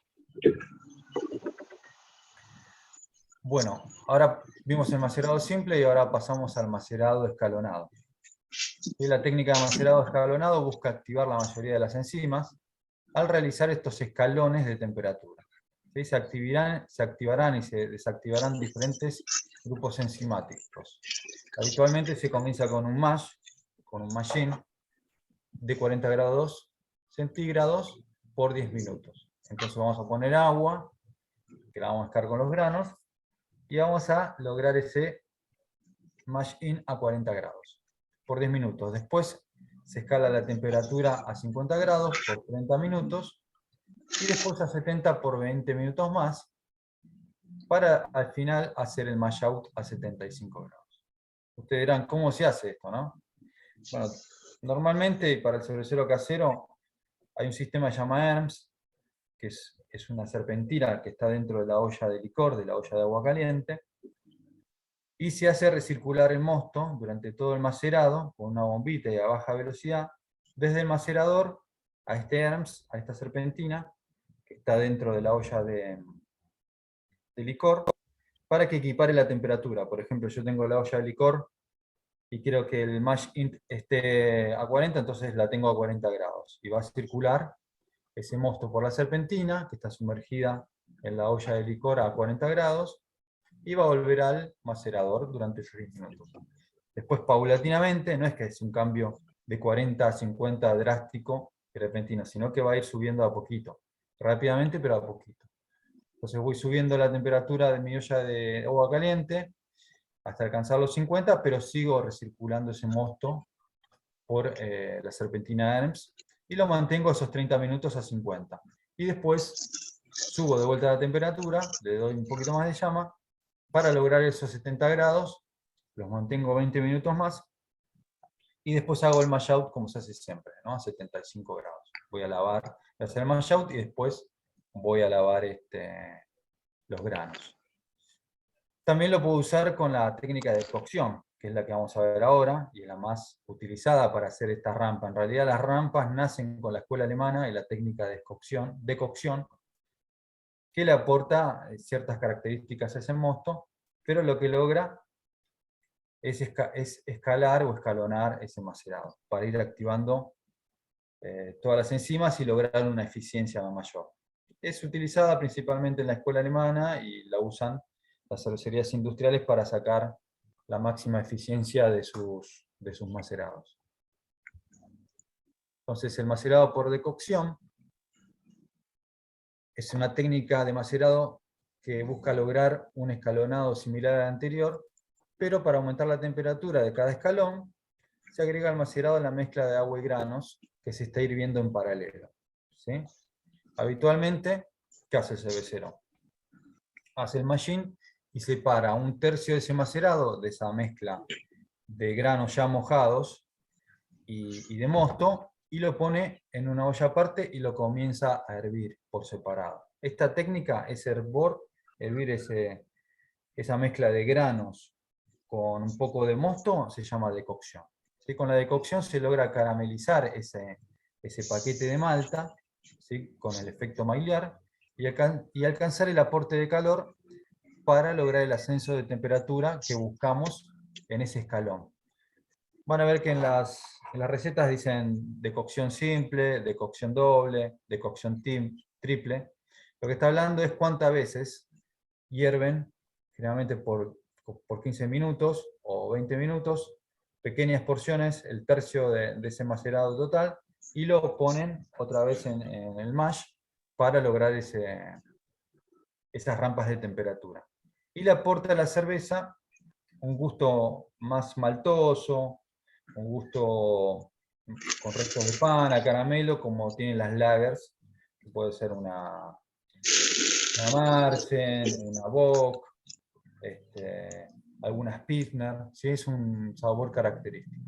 Bueno, ahora vimos el macerado simple y ahora pasamos al macerado escalonado. Y la técnica de macerado escalonado busca activar la mayoría de las enzimas al realizar estos escalones de temperatura. ¿Sí? Se activarán y se desactivarán diferentes grupos enzimáticos. Habitualmente se comienza con un mash, con un mashing, de 40 grados centígrados por 10 minutos. Entonces vamos a poner agua, que la vamos a mezclar con los granos, y vamos a lograr ese mash in a 40 grados por 10 minutos. Después se escala la temperatura a 50 grados por 30 minutos, y después a 70 por 20 minutos más, para al final hacer el mash out a 75 grados. Ustedes dirán, ¿cómo se hace esto, no? Bueno, normalmente para el cervecero casero hay un sistema que se llama ERMS, que es una serpentina que está dentro de la olla de licor, de la olla de agua caliente, y se hace recircular el mosto durante todo el macerado con una bombita y a baja velocidad, desde el macerador a este ERMS, a esta serpentina, que está dentro de la olla de licor, para que equipare la temperatura. Por ejemplo, yo tengo la olla de licor y quiero que el mash in esté a 40, entonces la tengo a 40 grados. Y va a circular ese mosto por la serpentina, que está sumergida en la olla de licor a 40 grados, y va a volver al macerador durante esos 10 minutos. Después, paulatinamente, no es que es un cambio de 40 a 50 drástico y repentino, sino que va a ir subiendo a poquito. Rápidamente, pero a poquito. Entonces voy subiendo la temperatura de mi olla de agua caliente hasta alcanzar los 50, pero sigo recirculando ese mosto por la serpentina ERMS, y lo mantengo esos 30 minutos a 50. Y después subo de vuelta la temperatura, le doy un poquito más de llama, para lograr esos 70 grados, los mantengo 20 minutos más, y después hago el mash out como se hace siempre, ¿no? A 75 grados. Voy a lavar, voy a hacer el mash out, y después voy a lavar los granos. También lo puedo usar con la técnica de cocción, que es la que vamos a ver ahora, y es la más utilizada para hacer esta rampa. En realidad las rampas nacen con la escuela alemana y la técnica de cocción, que le aporta ciertas características a ese mosto, pero lo que logra es escalar o escalonar ese macerado, para ir activando todas las enzimas y lograr una eficiencia mayor. Es utilizada principalmente en la escuela alemana, y la usan las cervecerías industriales para sacar la máxima eficiencia de sus macerados. Entonces, el macerado por decocción es una técnica de macerado que busca lograr un escalonado similar al anterior, pero para aumentar la temperatura de cada escalón, se agrega al macerado la mezcla de agua y granos que se está hirviendo en paralelo. ¿Sí? Habitualmente, ¿qué hace el cervecero? Hace el mashing y separa un tercio de ese macerado, de esa mezcla de granos ya mojados y de mosto, y lo pone en una olla aparte y lo comienza a hervir por separado. Esta técnica es hervir esa mezcla de granos con un poco de mosto, se llama decocción. ¿Sí? Con la decocción se logra caramelizar ese paquete de malta, ¿sí? Con el efecto Maillard, y alcanzar el aporte de calor para lograr el ascenso de temperatura que buscamos en ese escalón. van a ver que en las recetas dicen decocción simple, decocción doble, decocción triple. Lo que está hablando es cuántas veces hierven, generalmente por 15 minutos o 20 minutos, pequeñas porciones, el tercio de ese macerado total, y lo ponen otra vez en el mash para lograr esas rampas de temperatura. Y le aporta a la cerveza un gusto más maltoso, un gusto con restos de pan, a caramelo, como tienen las lagers, que puede ser una Marzen, una Bock, algunas Pilsner, ¿sí? Es un sabor característico.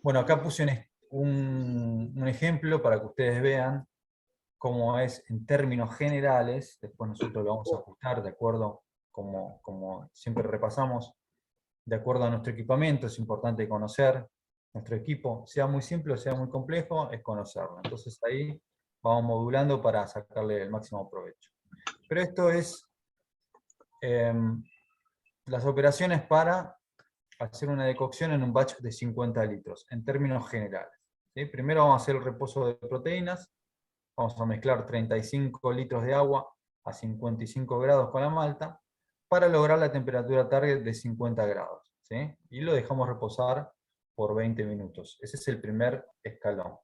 Bueno, acá puse un ejemplo para que ustedes vean cómo es en términos generales. Después nosotros lo vamos a ajustar de acuerdo, como siempre repasamos, de acuerdo a nuestro equipamiento. Es importante conocer nuestro equipo, sea muy simple o sea muy complejo, es conocerlo. Entonces ahí vamos modulando para sacarle el máximo provecho. Pero esto es las operaciones para hacer una decocción en un batch de 50 litros, en términos generales. ¿Sí? Primero vamos a hacer el reposo de proteínas, vamos a mezclar 35 litros de agua a 55 grados con la malta, para lograr la temperatura target de 50 grados. ¿Sí? Y lo dejamos reposar por 20 minutos. Ese es el primer escalón.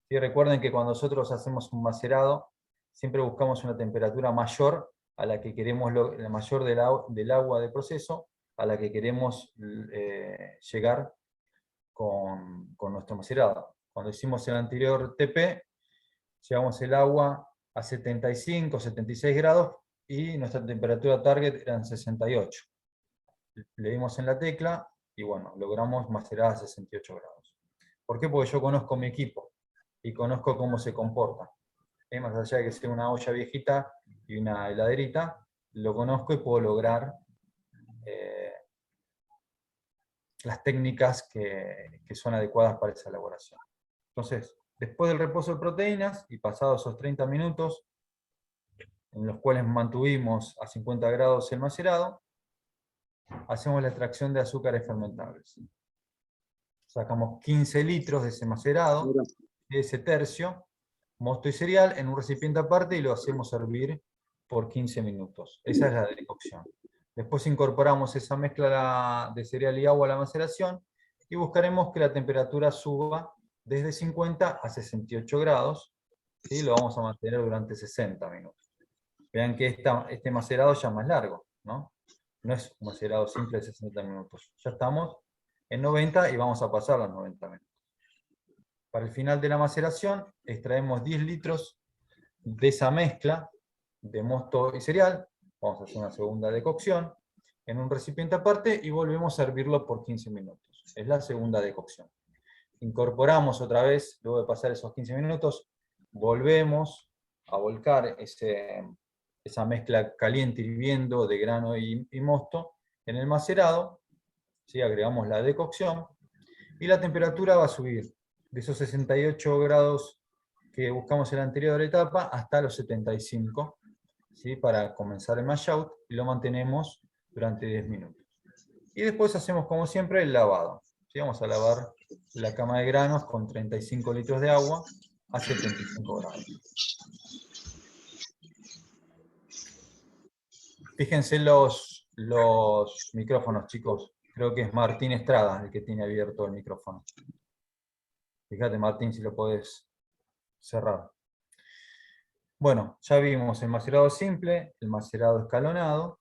¿Sí? Recuerden que cuando nosotros hacemos un macerado, siempre buscamos una temperatura mayor a la que queremos, la mayor del agua de proceso, a la que queremos llegar con nuestro macerado. Cuando hicimos el anterior TP, llevamos el agua a 75, 76 grados, y nuestra temperatura target eran 68. Le dimos en la tecla, y bueno, logramos macerar a 68 grados. ¿Por qué? Porque yo conozco mi equipo, y conozco cómo se comporta. Más allá de que sea una olla viejita y una heladerita, lo conozco y puedo lograr las técnicas que son adecuadas para esa elaboración. Entonces, después del reposo de proteínas, y pasados esos 30 minutos, en los cuales mantuvimos a 50 grados el macerado, hacemos la extracción de azúcares fermentables. Sacamos 15 litros de ese macerado, de ese tercio, mosto y cereal, en un recipiente aparte, y lo hacemos hervir por 15 minutos. Esa es la decocción. Después incorporamos esa mezcla de cereal y agua a la maceración, y buscaremos que la temperatura suba desde 50 a 68 grados, ¿sí? Lo vamos a mantener durante 60 minutos. Vean que este macerado ya es más largo, ¿no? No es un macerado simple de 60 minutos. Ya estamos en 90 y vamos a pasar los 90 minutos. Para el final de la maceración, extraemos 10 litros de esa mezcla de mosto y cereal. Vamos a hacer una segunda decocción en un recipiente aparte, y volvemos a hervirlo por 15 minutos. Es la segunda decocción. Incorporamos otra vez, luego de pasar esos 15 minutos, volvemos a volcar esa mezcla caliente hirviendo de grano y mosto en el macerado. ¿Sí? Agregamos la decocción, y la temperatura va a subir de esos 68 grados que buscamos en la anterior etapa hasta los 75, ¿sí? Para comenzar el mash out, y lo mantenemos durante 10 minutos. Y después hacemos, como siempre, el lavado. ¿Sí? Vamos a lavar la cama de granos con 35 litros de agua a 75 grados. Fíjense los micrófonos, chicos. Creo que es Martín Estrada el que tiene abierto el micrófono. Fíjate, Martín, si lo podés cerrar. Bueno, ya vimos el macerado simple, el macerado escalonado,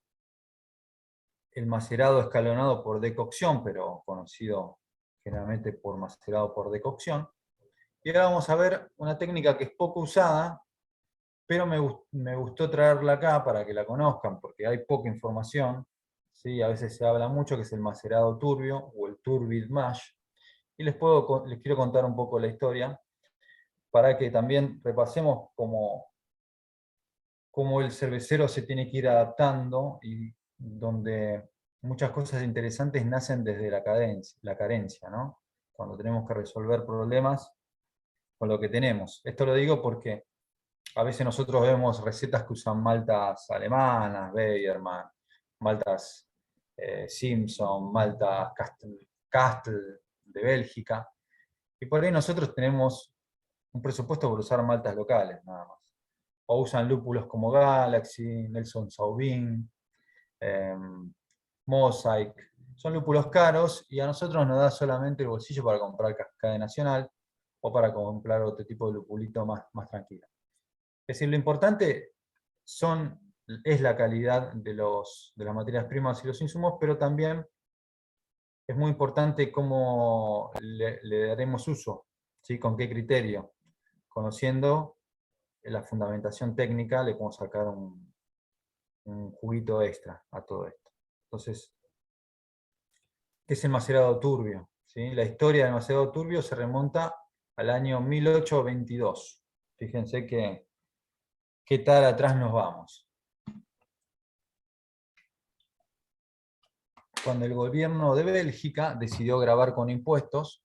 el macerado escalonado por decocción, pero conocido generalmente por macerado por decocción. Y ahora vamos a ver una técnica que es poco usada, pero me gustó traerla acá para que la conozcan, porque hay poca información. ¿Sí? A veces se habla mucho, que es el macerado turbio, o el turbid mash. Y les quiero contar un poco la historia, para que también repasemos cómo el cervecero se tiene que ir adaptando, y donde muchas cosas interesantes nacen desde la carencia, ¿no? Cuando tenemos que resolver problemas con lo que tenemos. Esto lo digo porque a veces nosotros vemos recetas que usan maltas alemanas, Weyermann, maltas Simpson, Malta Castle de Bélgica. Y por ahí nosotros tenemos un presupuesto por usar maltas locales, nada más. O usan lúpulos como Galaxy, Nelson Sauvin, Mosaic. Son lúpulos caros y a nosotros nos da solamente el bolsillo para comprar Cascade Nacional o para comprar otro tipo de lupulito más tranquilo. Es decir, lo importante es la calidad de las materias primas y los insumos, pero también es muy importante cómo le daremos uso, ¿sí? Con qué criterio. Conociendo la fundamentación técnica, le podemos sacar un juguito extra a todo esto. Entonces, ¿qué es el macerado turbio? ¿Sí? La historia del macerado turbio se remonta al año 1822. Fíjense qué tal atrás nos vamos. Cuando el gobierno de Bélgica decidió gravar con impuestos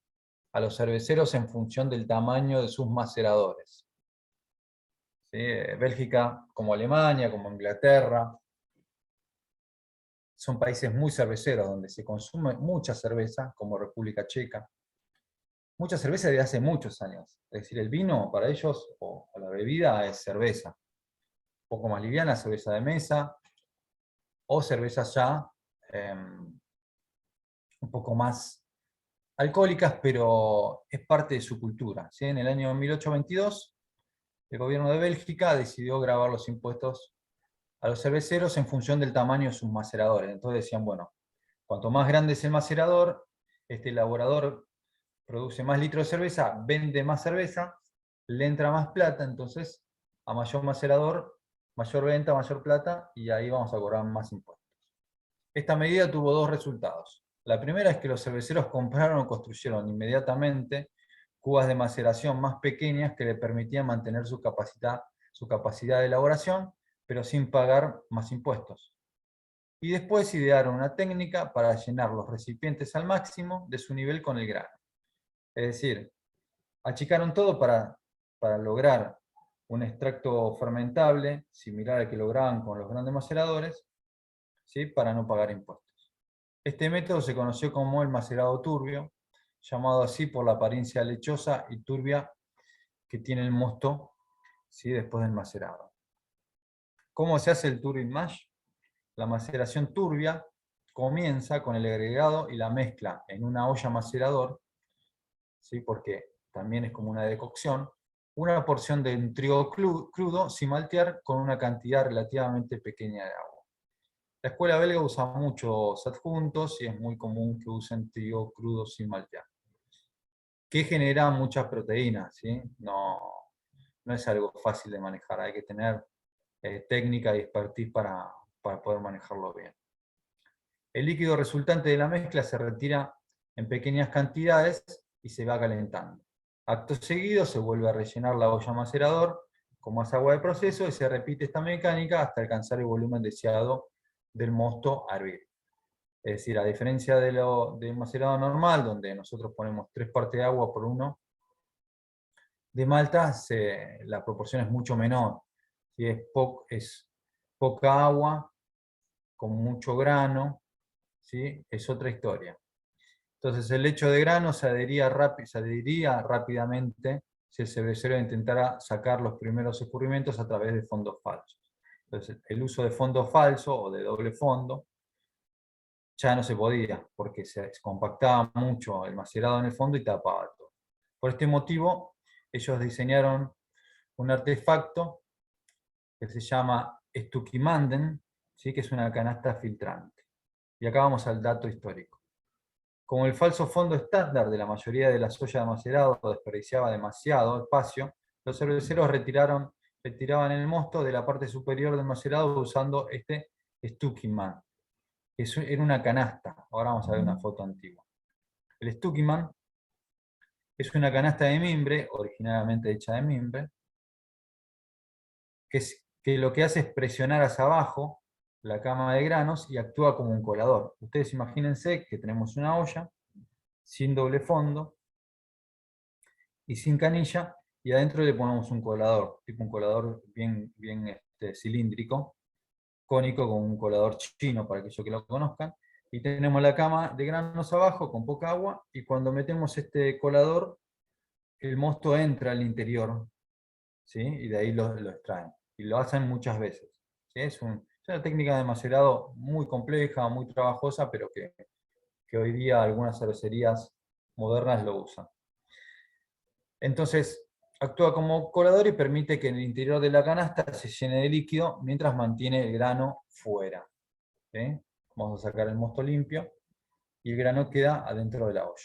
a los cerveceros en función del tamaño de sus maceradores. ¿Sí? Bélgica, como Alemania, como Inglaterra, son países muy cerveceros, donde se consume mucha cerveza, como República Checa. Mucha cerveza desde hace muchos años. Es decir, el vino para ellos, o la bebida, es cerveza. Un poco más liviana, cerveza de mesa, o cervezas ya un poco más alcohólicas, pero es parte de su cultura. ¿Sí? En el año 1822, el gobierno de Bélgica decidió gravar los impuestos a los cerveceros en función del tamaño de sus maceradores. Entonces decían, bueno, cuanto más grande es el macerador, este elaborador produce más litros de cerveza, vende más cerveza, le entra más plata, entonces a mayor macerador, mayor venta, mayor plata, y ahí vamos a cobrar más impuestos. Esta medida tuvo dos resultados. La primera es que los cerveceros compraron o construyeron inmediatamente cubas de maceración más pequeñas que le permitían mantener su capacidad de elaboración, pero sin pagar más impuestos. Y después idearon una técnica para llenar los recipientes al máximo de su nivel con el grano. Es decir, achicaron todo para lograr un extracto fermentable, similar al que lograban con los grandes maceradores, ¿sí? Para no pagar impuestos. Este método se conoció como el macerado turbio, llamado así por la apariencia lechosa y turbia que tiene el mosto, ¿sí? Después del macerado. ¿Cómo se hace el turbid mash? La maceración turbia comienza con el agregado y la mezcla en una olla macerador, ¿sí? Porque también es como una decocción, una porción de un trigo crudo sin maltear con una cantidad relativamente pequeña de agua. La escuela belga usa muchos adjuntos y es muy común que usen trigo crudo sin maltear, que genera muchas proteínas, ¿sí? No es algo fácil de manejar, hay que tener técnica y expertise para poder manejarlo bien. El líquido resultante de la mezcla se retira en pequeñas cantidades y se va calentando. Acto seguido se vuelve a rellenar la olla macerador con más agua de proceso y se repite esta mecánica hasta alcanzar el volumen deseado del mosto a hervir. Es decir, a diferencia del macerado normal, donde nosotros ponemos 3 partes de agua por 1 de malta, la proporción es mucho menor. ¿Sí? Es poca agua, con mucho grano, ¿sí? Es otra historia. Entonces el lecho de grano se adhería rápidamente si el cervecero intentara sacar los primeros escurrimientos a través de fondos falsos. Entonces el uso de fondo falso o de doble fondo ya no se podía, porque se compactaba mucho el macerado en el fondo y tapaba todo. Por este motivo, ellos diseñaron un artefacto que se llama Stukimanden, ¿sí? Que es una canasta filtrante. Y acá vamos al dato histórico. Como el falso fondo estándar de la mayoría de las ollas de macerado desperdiciaba demasiado espacio, los cerveceros retiraban el mosto de la parte superior del macerado usando este Stukiman. Era una canasta. Ahora vamos a ver una foto antigua. El Stukiman es una canasta de mimbre, originalmente hecha de mimbre, que lo que hace es presionar hacia abajo la cama de granos y actúa como un colador. Ustedes imagínense que tenemos una olla sin doble fondo y sin canilla, y adentro le ponemos un colador, tipo un colador bien cilíndrico, cónico, como un colador chino para aquellos que lo conozcan, Y tenemos la cama de granos abajo con poca agua, y cuando metemos este colador, el mosto entra al interior, ¿sí? Y de ahí lo extraen. Y lo hacen muchas veces, ¿sí? Es una técnica de macerado muy compleja, muy trabajosa, pero que hoy día algunas cervecerías modernas lo usan. Entonces, actúa como colador y permite que en el interior de la canasta se llene de líquido mientras mantiene el grano fuera, ¿sí? Vamos a sacar el mosto limpio y el grano queda adentro de la olla.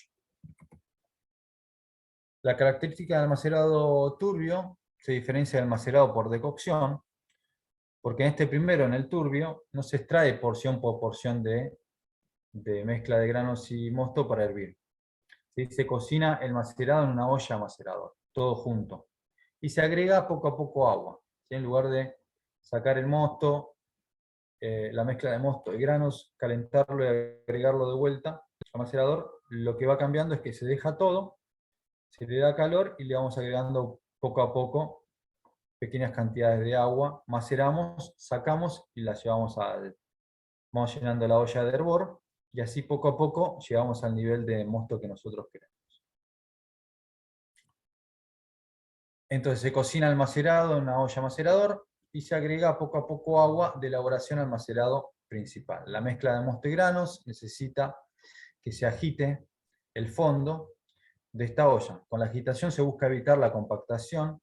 La característica del macerado turbio se diferencia del macerado por decocción, porque en este primero, en el turbio, no se extrae porción por porción de mezcla de granos y mosto para hervir. ¿Sí? Se cocina el macerado en una olla macerador, todo junto. Y se agrega poco a poco agua. ¿Sí? En lugar de sacar el mosto, la mezcla de mosto y granos, calentarlo y agregarlo de vuelta al macerador, lo que va cambiando es que se deja todo, se le da calor y le vamos agregando poco a poco pequeñas cantidades de agua, maceramos, sacamos y la llevamos vamos llenando la olla de hervor, y así poco a poco llegamos al nivel de mosto que nosotros queremos. Entonces se cocina el macerado en una olla macerador y se agrega poco a poco agua de elaboración al macerado principal. La mezcla de mosto y granos necesita que se agite el fondo de esta olla. Con la agitación se busca evitar la compactación,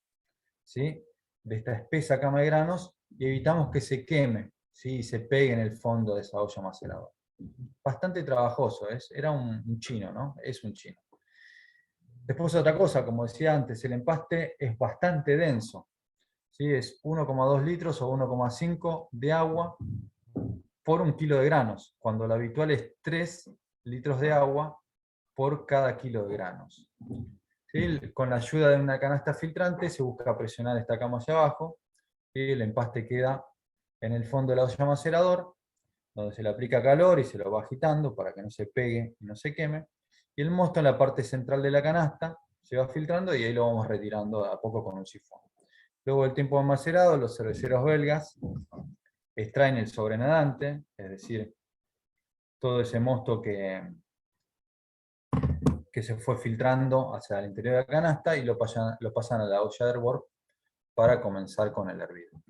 ¿sí?, de esta espesa cama de granos, y evitamos que se queme, ¿sí?, y se pegue en el fondo de esa olla maceradora. Bastante trabajoso, era un chino, ¿no? Es un chino. Después otra cosa, como decía antes, el empaste es bastante denso, ¿sí? Es 1,2 litros o 1,5 de agua por 1 kilo de granos, cuando lo habitual es 3 litros de agua por cada kilo de granos. ¿Sí? Con la ayuda de una canasta filtrante se busca presionar esta cama hacia abajo, y el empaste queda en el fondo de la olla macerador, donde se le aplica calor y se lo va agitando para que no se pegue y no se queme, y el mosto en la parte central de la canasta se va filtrando y ahí lo vamos retirando a poco con un sifón. Luego del tiempo de macerado, los cerveceros belgas extraen el sobrenadante, es decir, todo ese mosto que se fue filtrando hacia el interior de la canasta, y lo pasan a la olla de hervor para comenzar con el hervido.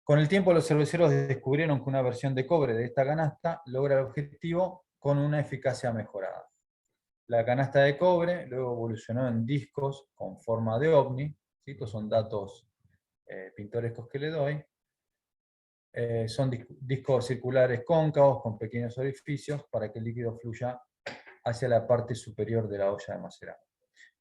Con el tiempo los cerveceros descubrieron que una versión de cobre de esta canasta logra el objetivo con una eficacia mejorada. La canasta de cobre luego evolucionó en discos con forma de ovni, ¿sí? Estos son datos pintorescos que le doy. Son discos circulares cóncavos con pequeños orificios para que el líquido fluya hacia la parte superior de la olla de macerado.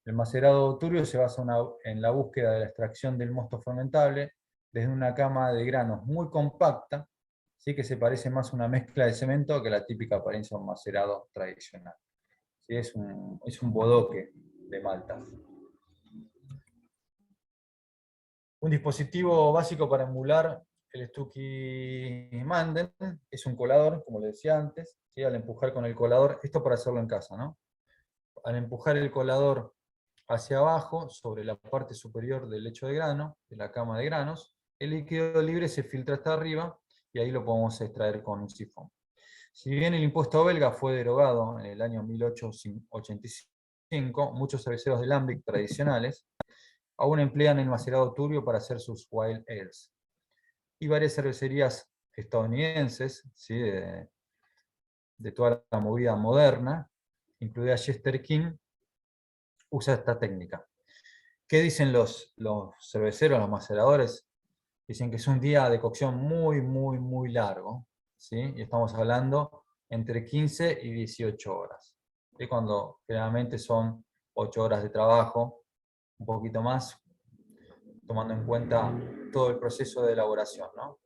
El macerado turbio se basa en la búsqueda de la extracción del mosto fermentable desde una cama de granos muy compacta, ¿sí?, que se parece más a una mezcla de cemento que la típica apariencia de un macerado tradicional. ¿Sí? Es un bodoque de maltas. Un dispositivo básico para emular el Stucky Manden es un colador, como le decía antes, ¿sí? Al empujar con el colador, esto para hacerlo en casa, ¿no? Al empujar el colador hacia abajo, sobre la parte superior del lecho de grano, de la cama de granos, el líquido libre se filtra hasta arriba y ahí lo podemos extraer con un sifón. Si bien el impuesto belga fue derogado en el año 1885, muchos cerveceros de lambic tradicionales aún emplean el macerado turbio para hacer sus wild ales. Y varias cervecerías estadounidenses, ¿sí?, de toda la movida moderna, incluida Jester King, usa esta técnica. ¿Qué dicen los cerveceros, los maceradores? Dicen que es un día de cocción muy, muy, muy largo, ¿sí? Y estamos hablando entre 15 y 18 horas. ¿Sí? Cuando generalmente son 8 horas de trabajo, un poquito más, tomando en cuenta todo el proceso de elaboración, ¿no?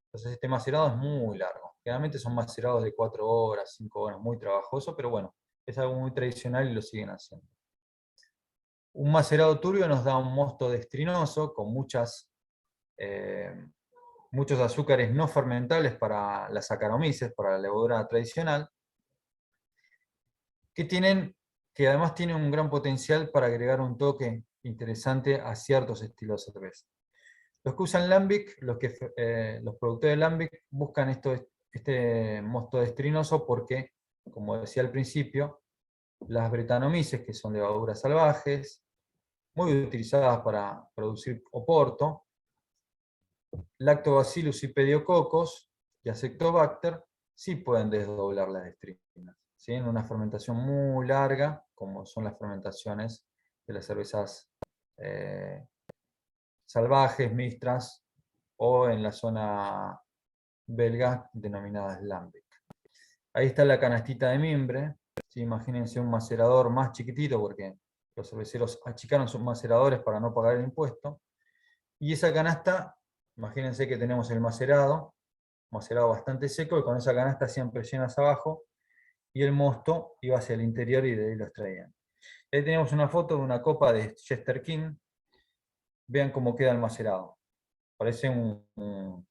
Entonces este macerado es muy largo. Generalmente son macerados de 4 horas, 5 horas, muy trabajoso, pero bueno, es algo muy tradicional y lo siguen haciendo. Un macerado turbio nos da un mosto destrinoso con muchos azúcares no fermentables para las Saccharomyces, para la levadura tradicional, que además tienen un gran potencial para agregar un toque interesante a ciertos estilos de cerveza. Los que usan lambic, los productores de lambic buscan este mosto destrinoso porque, como decía al principio, las bretanomices, que son levaduras salvajes, muy utilizadas para producir oporto, Lactobacillus y Pediococcus y Acetobacter sí pueden desdoblar las destrinas, ¿sí? En una fermentación muy larga, como son las fermentaciones de las cervezas salvajes, mixtas, o en la zona belga denominada Lambic. Ahí está la canastita de mimbre. ¿Sí? Imagínense un macerador más chiquitito, porque los cerveceros achicaron sus maceradores para no pagar el impuesto. Y esa canasta, imagínense que tenemos el macerado bastante seco, y con esa canasta siempre llenas abajo, y el mosto iba hacia el interior y de ahí lo extraían. Ahí tenemos una foto de una copa de Chester King. Vean cómo queda el macerado. Parece un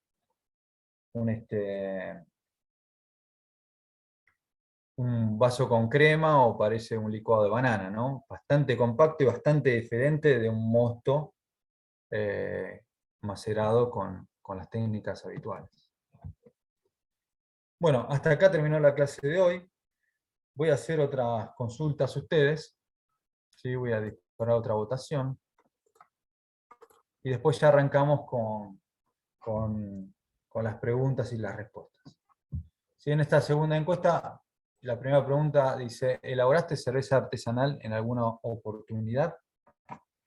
vaso con crema, o parece un licuado de banana, ¿no? Bastante compacto y bastante diferente de un mosto macerado con las técnicas habituales. Bueno, hasta acá terminó la clase de hoy. Voy a hacer otras consultas a ustedes. ¿Sí? Voy a disparar otra votación. Y después ya arrancamos con las preguntas y las respuestas. ¿Sí? En esta segunda encuesta, la primera pregunta dice: ¿elaboraste cerveza artesanal en alguna oportunidad?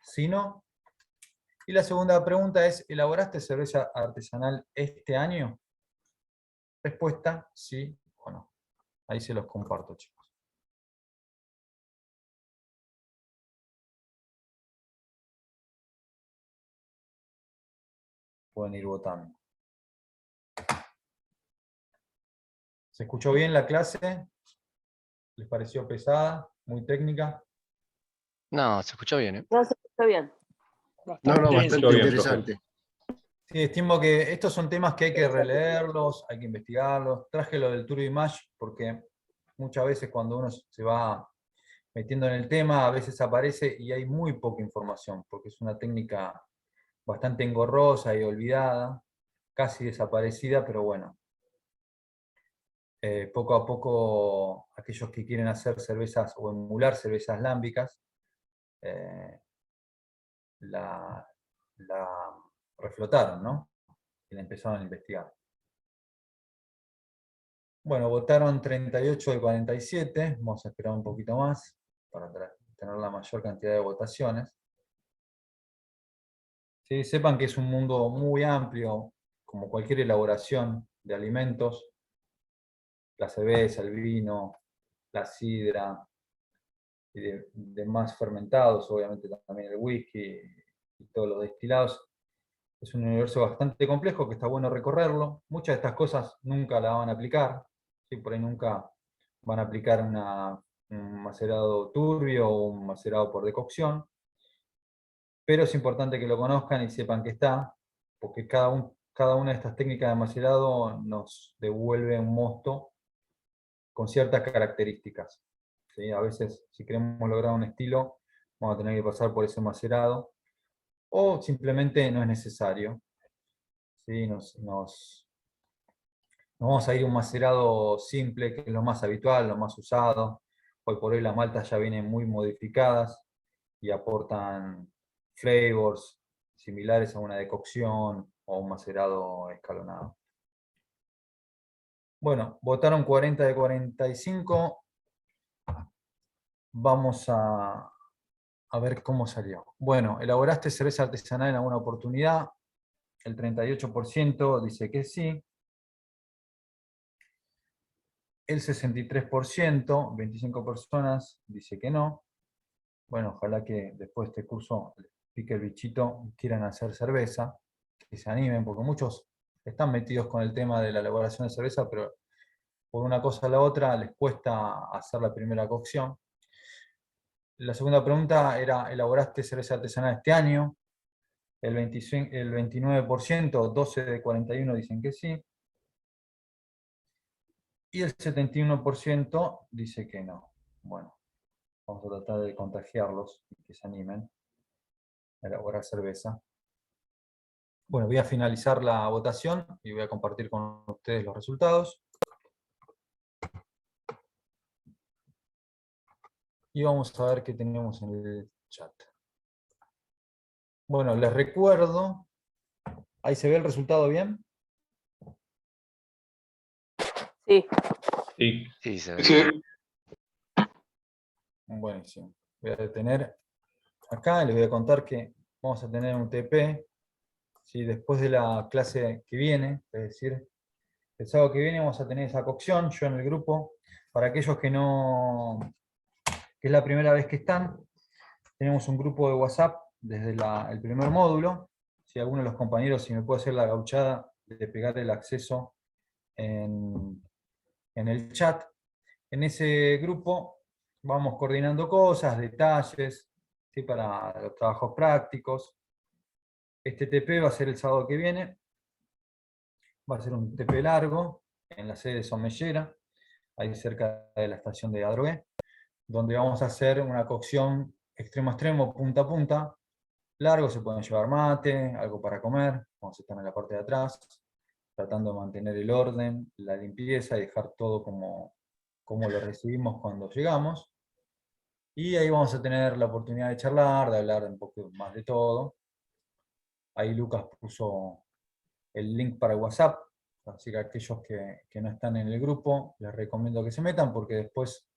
Si no. Y la segunda pregunta es: ¿elaboraste cerveza artesanal este año? Respuesta: sí o no. Ahí se los comparto, chicos. Pueden ir votando. ¿Se escuchó bien la clase? ¿Les pareció pesada? ¿Muy técnica? No, se escuchó bien, ¿eh? No, se escucha bien. No, no, Bien, bastante todo bien, interesante. Sí, estimo que estos son temas que hay que releerlos, hay que investigarlos. Traje lo del Turbo Image porque muchas veces cuando uno se va metiendo en el tema, a veces aparece y hay muy poca información, porque es una técnica bastante engorrosa y olvidada, casi desaparecida, pero bueno. Poco a poco, aquellos que quieren hacer cervezas o emular cervezas lámbicas, la reflotaron, ¿no? Y la empezaron a investigar. Bueno, votaron 38 de 47, vamos a esperar un poquito más para tener la mayor cantidad de votaciones. ¿Sí? Sepan que es un mundo muy amplio, como cualquier elaboración de alimentos: la cerveza, el vino, la sidra, y de más fermentados, obviamente también el whisky y todos los destilados. Es un universo bastante complejo que está bueno recorrerlo. Muchas de estas cosas nunca la van a aplicar, ¿sí? Por ahí nunca van a aplicar un macerado turbio o un macerado por decocción, pero es importante que lo conozcan y sepan que está, porque cada una de estas técnicas de macerado nos devuelve un mosto con ciertas características. ¿Sí? A veces, si queremos lograr un estilo, vamos a tener que pasar por ese macerado, o simplemente no es necesario. ¿Sí? Nos vamos a ir a un macerado simple, que es lo más habitual, lo más usado. Hoy por hoy las maltas ya vienen muy modificadas y aportan flavors similares a una decocción o un macerado escalonado. Bueno, votaron 40 de 45. Vamos a ver cómo salió. Bueno, ¿elaboraste cerveza artesanal en alguna oportunidad? El 38% dice que sí. El 63%, 25 personas, dice que no. Bueno, ojalá que después de este curso les pique el bichito y quieran hacer cerveza, que se animen, porque muchos están metidos con el tema de la elaboración de cerveza, pero por una cosa o la otra les cuesta hacer la primera cocción. La segunda pregunta era: ¿elaboraste cerveza artesanal este año? El 29%, 12 de 41 dicen que sí. Y el 71% dice que no. Bueno, vamos a tratar de contagiarlos y que se animen a elaborar cerveza. Bueno, voy a finalizar la votación y voy a compartir con ustedes los resultados. Y vamos a ver qué tenemos en el chat. Bueno, les recuerdo, ¿ahí se ve el resultado bien? Sí. Sí. Sí, se ve. Sí. Buenísimo. Voy a detener acá y les voy a contar que vamos a tener un TP, ¿sí? Después de la clase que viene, es decir, el sábado que viene vamos a tener esa cocción, yo en el grupo, para aquellos que es la primera vez que están, tenemos un grupo de WhatsApp desde el primer módulo. Si alguno de los compañeros, si me puede hacer la gauchada de pegar el acceso en el chat. En ese grupo vamos coordinando cosas, detalles, ¿sí? Para los trabajos prácticos. Este TP va a ser el sábado que viene. Va a ser un TP largo en la sede de Somellera, ahí cerca de la estación de Adrogué, donde vamos a hacer una cocción extremo a extremo, punta a punta. Largo, se pueden llevar mate, algo para comer, vamos a estar en la parte de atrás, tratando de mantener el orden, la limpieza y dejar todo como lo recibimos cuando llegamos. Y ahí vamos a tener la oportunidad de charlar, de hablar un poco más de todo. Ahí Lucas puso el link para WhatsApp, así que aquellos que no están en el grupo, les recomiendo que se metan porque después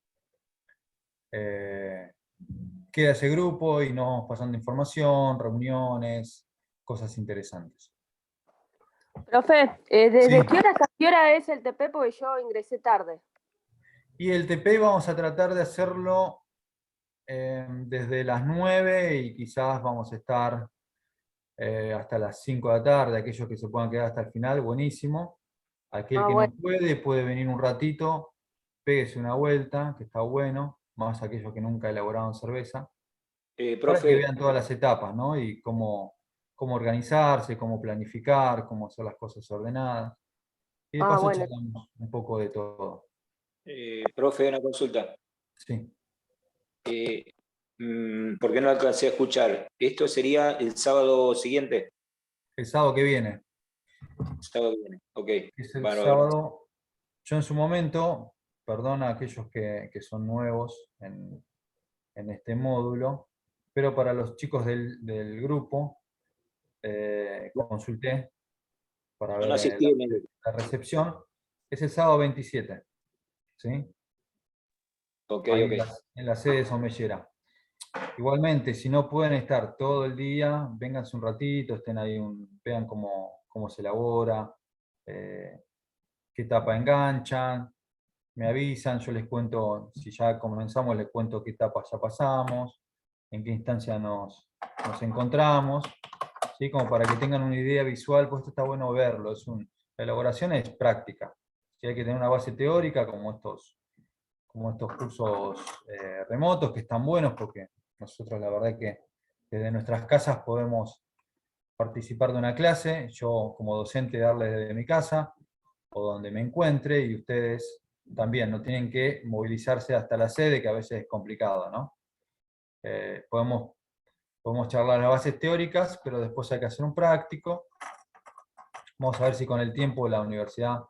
queda ese grupo y nos vamos pasando información, reuniones, cosas interesantes. Profe, ¿desde Sí. qué hora hasta qué hora es el TP? Porque yo ingresé tarde. Y el TP vamos a tratar de hacerlo desde las 9 y quizás vamos a estar hasta las 5 de la tarde, aquellos que se puedan quedar hasta el final, buenísimo. Aquel que Bueno. no puede venir un ratito, péguese una vuelta, que está bueno, más aquellos que nunca elaboraron cerveza, para que Profe, vean todas las etapas, ¿no? Y cómo organizarse, cómo planificar, cómo hacer las cosas ordenadas. Y de paso Bueno. charlamos un poco de todo. profe, una consulta. Sí. ¿Por qué no alcancé a escuchar? ¿Esto sería el sábado siguiente? El sábado que viene. Sábado que viene, ok. Es el Bárbaro. sábado. Yo en su momento, perdona a aquellos que son nuevos en este módulo, pero para los chicos del grupo, consulté para Yo no ver asistí en el... la recepción. Es el sábado 27, ¿sí? Ok, Ahí ok. en la sede de Somellera. Igualmente, si no pueden estar todo el día, vénganse un ratito, estén ahí, vean cómo se elabora, qué etapa enganchan, me avisan, yo les cuento, si ya comenzamos, les cuento qué etapa ya pasamos, en qué instancia nos encontramos, ¿sí? Como para que tengan una idea visual, pues esto está bueno verlo, la elaboración es práctica, ¿sí? Hay que tener una base teórica como estos cursos remotos, que están buenos porque nosotros la verdad que desde nuestras casas podemos participar de una clase, yo como docente darle desde mi casa, o donde me encuentre, y ustedes también no tienen que movilizarse hasta la sede, que a veces es complicado, ¿no? Podemos charlar las bases teóricas, pero después hay que hacer un práctico. Vamos a ver si con el tiempo en la universidad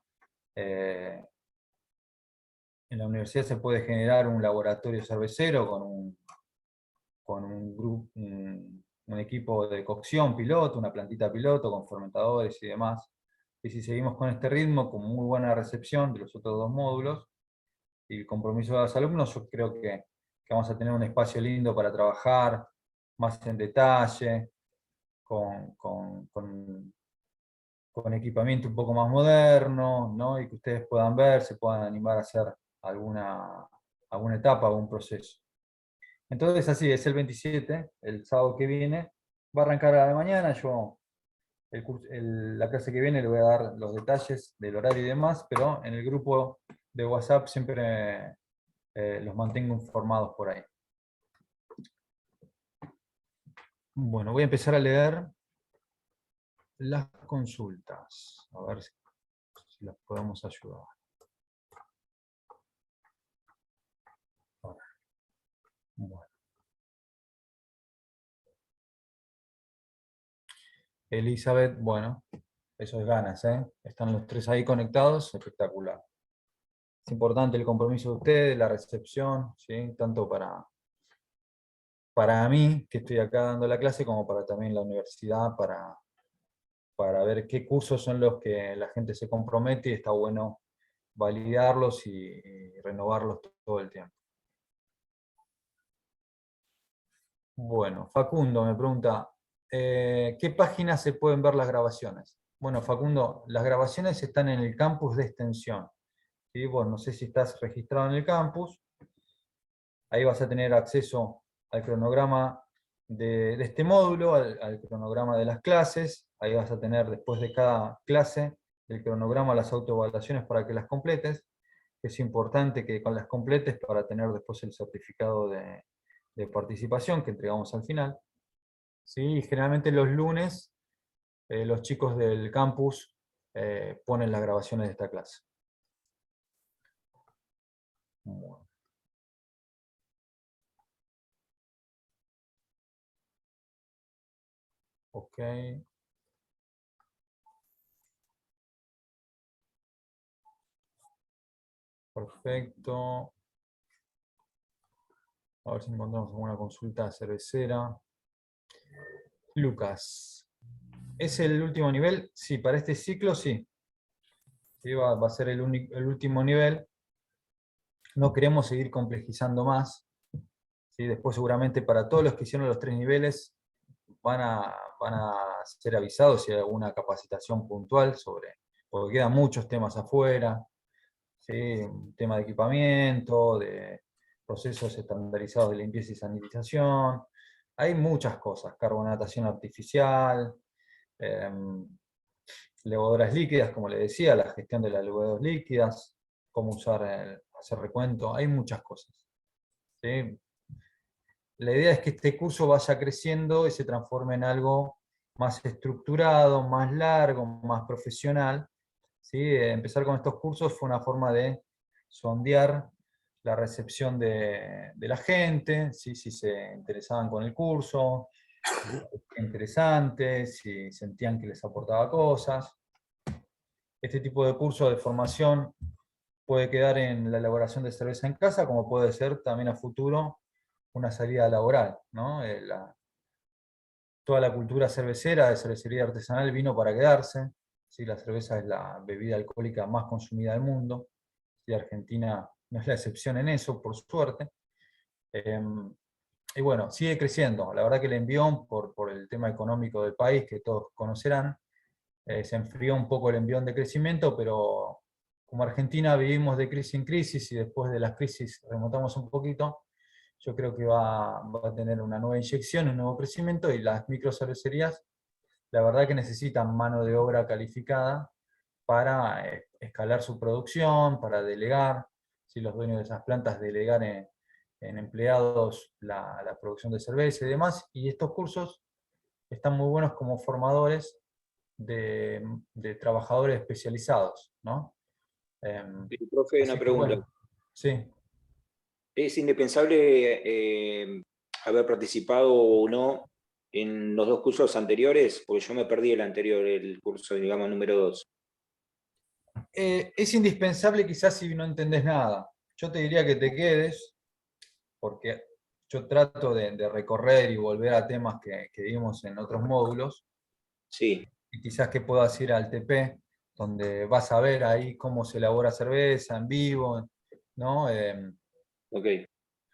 se puede generar un laboratorio cervecero con un equipo de cocción piloto, una plantita piloto con fermentadores y demás. Y si seguimos con este ritmo, con muy buena recepción de los otros dos módulos, y el compromiso de los alumnos, yo creo que vamos a tener un espacio lindo para trabajar más en detalle, con equipamiento un poco más moderno, ¿no? Y que ustedes puedan ver, se puedan animar a hacer alguna etapa, algún proceso. Entonces así, es el 27, el sábado que viene, va a arrancar a la mañana, yo la clase que viene le voy a dar los detalles del horario y demás, pero en el grupo de WhatsApp siempre los mantengo informados por ahí. Bueno, voy a empezar a leer las consultas, a ver si las podemos ayudar. Bueno. Elizabeth, bueno, eso es ganas, ¿eh? Están los tres ahí conectados, espectacular. Es importante el compromiso de ustedes, la recepción, ¿sí? Tanto para para mí, que estoy acá dando la clase, como para también la universidad, para ver qué cursos son los que la gente se compromete y está bueno validarlos y renovarlos todo el tiempo. Bueno, Facundo me pregunta, ¿qué páginas se pueden ver las grabaciones? Bueno, Facundo, las grabaciones están en el campus de extensión. ¿Sí? Bueno, no sé si estás registrado en el campus. Ahí vas a tener acceso al cronograma de este módulo, al cronograma de las clases. Ahí vas a tener después de cada clase el cronograma, las autoevaluaciones para que las completes. Es importante que con las completes para tener después el certificado de participación que entregamos al final. ¿Sí? Y generalmente los lunes los chicos del campus ponen las grabaciones de esta clase. Bueno. Ok. Perfecto. A ver si encontramos alguna consulta cervecera. Lucas. ¿Es el último nivel? Sí, para este ciclo sí. Sí, va a ser el último nivel. No queremos seguir complejizando más. ¿Sí? Después seguramente para todos los que hicieron los 3 niveles van a ser avisados si hay alguna capacitación puntual porque quedan muchos temas afuera. ¿Sí? Un tema de equipamiento, de procesos estandarizados de limpieza y sanitización. Hay muchas cosas, carbonatación artificial, levaduras líquidas, como le decía, la gestión de las levaduras líquidas, cómo hacer recuento, hay muchas cosas. ¿Sí? La idea es que este curso vaya creciendo y se transforme en algo más estructurado, más largo, más profesional. ¿Sí? Empezar con estos cursos fue una forma de sondear la recepción de la gente, ¿sí? Si se interesaban con el curso, si interesante, si sentían que les aportaba cosas. Este tipo de curso de formación puede quedar en la elaboración de cerveza en casa, como puede ser también a futuro una salida laboral, ¿no? Toda la cultura cervecera, de cervecería artesanal, vino para quedarse. ¿Sí? La cerveza es la bebida alcohólica más consumida del mundo. ¿Sí? Argentina no es la excepción en eso, por suerte. Y bueno, sigue creciendo. La verdad que el envión, por el tema económico del país, que todos conocerán, se enfrió un poco el envión de crecimiento, pero como Argentina vivimos de crisis en crisis y después de las crisis remontamos un poquito, yo creo que va a tener una nueva inyección, un nuevo crecimiento, y las microcervecerías, la verdad que necesitan mano de obra calificada para escalar su producción, para delegar, si los dueños de esas plantas delegar en empleados la producción de cerveza y demás, y estos cursos están muy buenos como formadores de trabajadores especializados, ¿no? Profe, una Así que pregunta. bueno, sí. ¿Es indispensable haber participado o no en los 2 cursos anteriores? Porque yo me perdí el anterior, el curso, digamos, número 2. Es indispensable quizás si no entendés nada. Yo te diría que te quedes, porque yo trato de recorrer y volver a temas que vimos en otros módulos, Sí, y quizás que puedas ir al TP, donde vas a ver ahí cómo se elabora cerveza en vivo, ¿no? ok.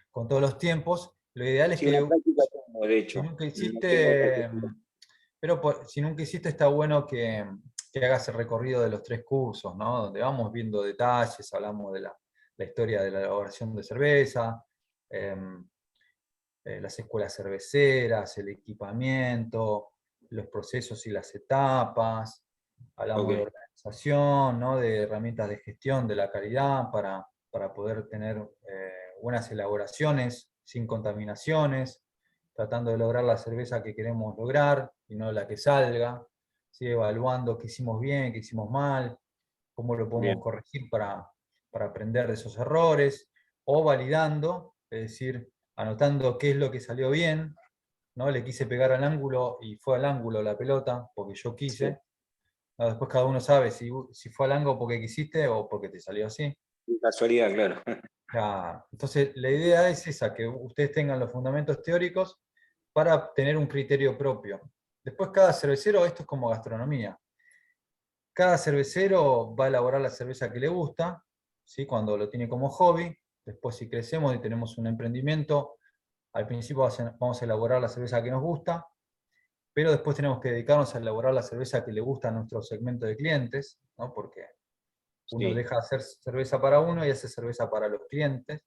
Con todos los tiempos. Lo ideal es Sí, una que práctica tengo, de si hecho. nunca No tengo otra hiciste, cuestión. pero si nunca hiciste, está bueno que hagas el recorrido de los 3 cursos, ¿no? Donde vamos viendo detalles, hablamos de la historia de la elaboración de cerveza, las escuelas cerveceras, el equipamiento, los procesos y las etapas, hablamos de Ok, organización, ¿no? De herramientas de gestión de la calidad para poder tener buenas elaboraciones sin contaminaciones, tratando de lograr la cerveza que queremos lograr y no la que salga, ¿sí? Evaluando qué hicimos bien, qué hicimos mal, cómo lo podemos bien, corregir para aprender de esos errores, o validando, es decir, anotando qué es lo que salió bien, ¿no? Le quise pegar al ángulo y fue al ángulo la pelota, porque yo sí. quise. ¿No? Después cada uno sabe si fue al ángulo porque quisiste o porque te salió así. Casualidad, claro. Claro. Entonces, la idea es esa, que ustedes tengan los fundamentos teóricos para tener un criterio propio. Después cada cervecero, esto es como gastronomía. Cada cervecero va a elaborar la cerveza que le gusta, ¿sí? Cuando lo tiene como hobby. Después si crecemos y tenemos un emprendimiento, al principio vamos a elaborar la cerveza que nos gusta, pero después tenemos que dedicarnos a elaborar la cerveza que le gusta a nuestro segmento de clientes, ¿no? Porque uno Sí, deja de hacer cerveza para uno y hace cerveza para los clientes,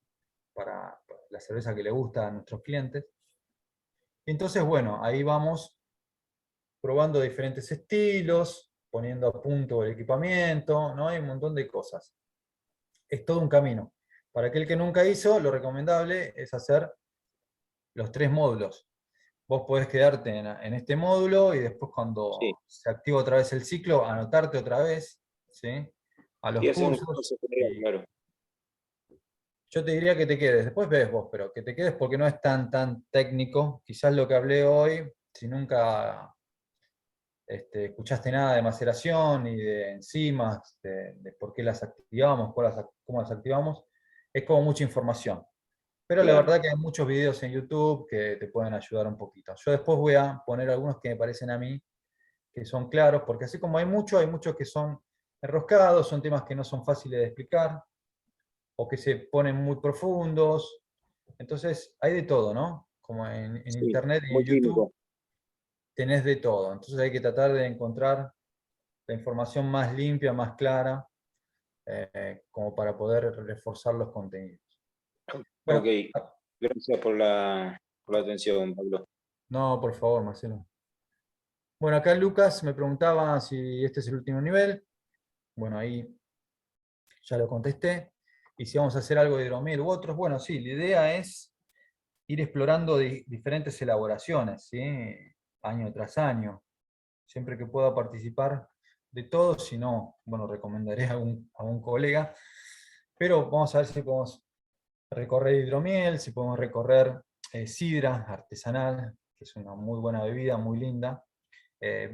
para la cerveza que le gusta a nuestros clientes. Entonces, bueno, ahí vamos probando diferentes estilos, poniendo a punto el equipamiento, ¿no? Hay un montón de cosas. Es todo un camino. Para aquel que nunca hizo, lo recomendable es hacer los 3 módulos. Vos podés quedarte en este módulo y después sí. cuando se activa otra vez el ciclo, anotarte otra vez, ¿sí? A Y los hacer un cursos. curso general, Y claro. yo te diría que te quedes, después ves vos, pero que te quedes porque no es tan técnico. Quizás lo que hablé hoy, si nunca escuchaste nada de maceración ni de enzimas, de por qué las activamos, cómo las activamos, es como mucha información. Pero la Claro. verdad que hay muchos videos en YouTube que te pueden ayudar un poquito. Yo después voy a poner algunos que me parecen a mí que son claros, porque así como hay muchos que son enroscados, son temas que no son fáciles de explicar, o que se ponen muy profundos. Entonces hay de todo, ¿no? Como en Sí, Internet y muy en YouTube clínico. tenés de todo. Entonces hay que tratar de encontrar la información más limpia, más clara, como para poder reforzar los contenidos. Ok, Bueno, gracias por la atención, Pablo. no, por favor, Marcelo. Bueno, acá Lucas me preguntaba si este es el último nivel. Bueno, ahí ya lo contesté. Y si vamos a hacer algo de hidromiel u otros, bueno, sí, la idea es ir explorando diferentes elaboraciones, ¿sí? Año tras año. Siempre que pueda participar de todo, si no, bueno, recomendaré a un colega. Pero vamos a ver si podemos recorrer hidromiel, si podemos recorrer sidra artesanal, que es una muy buena bebida, muy linda.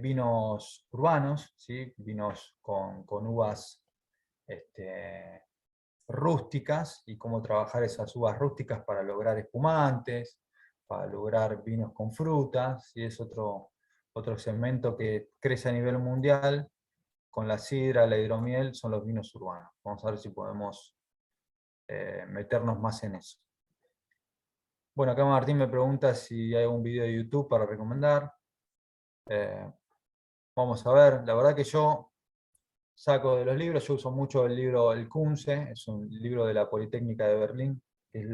Vinos urbanos, ¿sí? Vinos con uvas rústicas y cómo trabajar esas uvas rústicas para lograr espumantes, para lograr vinos con frutas, y es otro segmento que crece a nivel mundial, con la sidra, la hidromiel, son los vinos urbanos. Vamos a ver si podemos meternos más en eso. Bueno, acá Martín me pregunta si hay algún video de YouTube para recomendar. Vamos a ver, la verdad que yo saco de los libros, yo uso mucho el libro El Kunze, es un libro de la Politécnica de Berlín, que es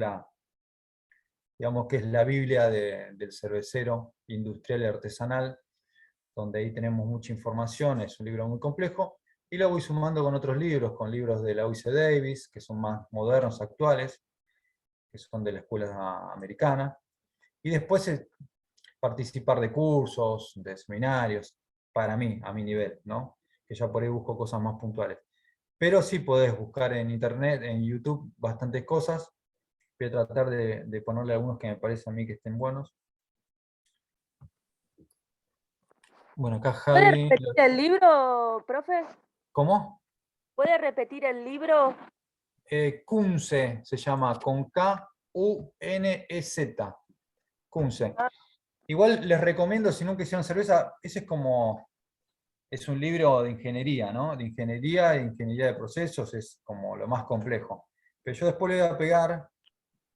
digamos que es la Biblia del cervecero industrial y artesanal, donde ahí tenemos mucha información, es un libro muy complejo, y lo voy sumando con otros libros, con libros de la UC Davis, que son más modernos, actuales, que son de la escuela americana, y después participar de cursos, de seminarios, para mí, a mi nivel, ¿no? Que ya por ahí busco cosas más puntuales. Pero sí podés buscar en internet, en YouTube, bastantes cosas. Voy a tratar de ponerle algunos que me parecen a mí que estén buenos. Bueno, acá ¿Puede Javi... repetir el libro, profe? ¿Cómo? ¿Puede repetir el libro? Kunze se llama, con K-U-N-E-Z. Kunze. Ah. Igual les recomiendo, si nunca hicieron cerveza, ese es un libro de ingeniería, ¿no? De ingeniería de procesos, es como lo más complejo. Pero yo después le voy a pegar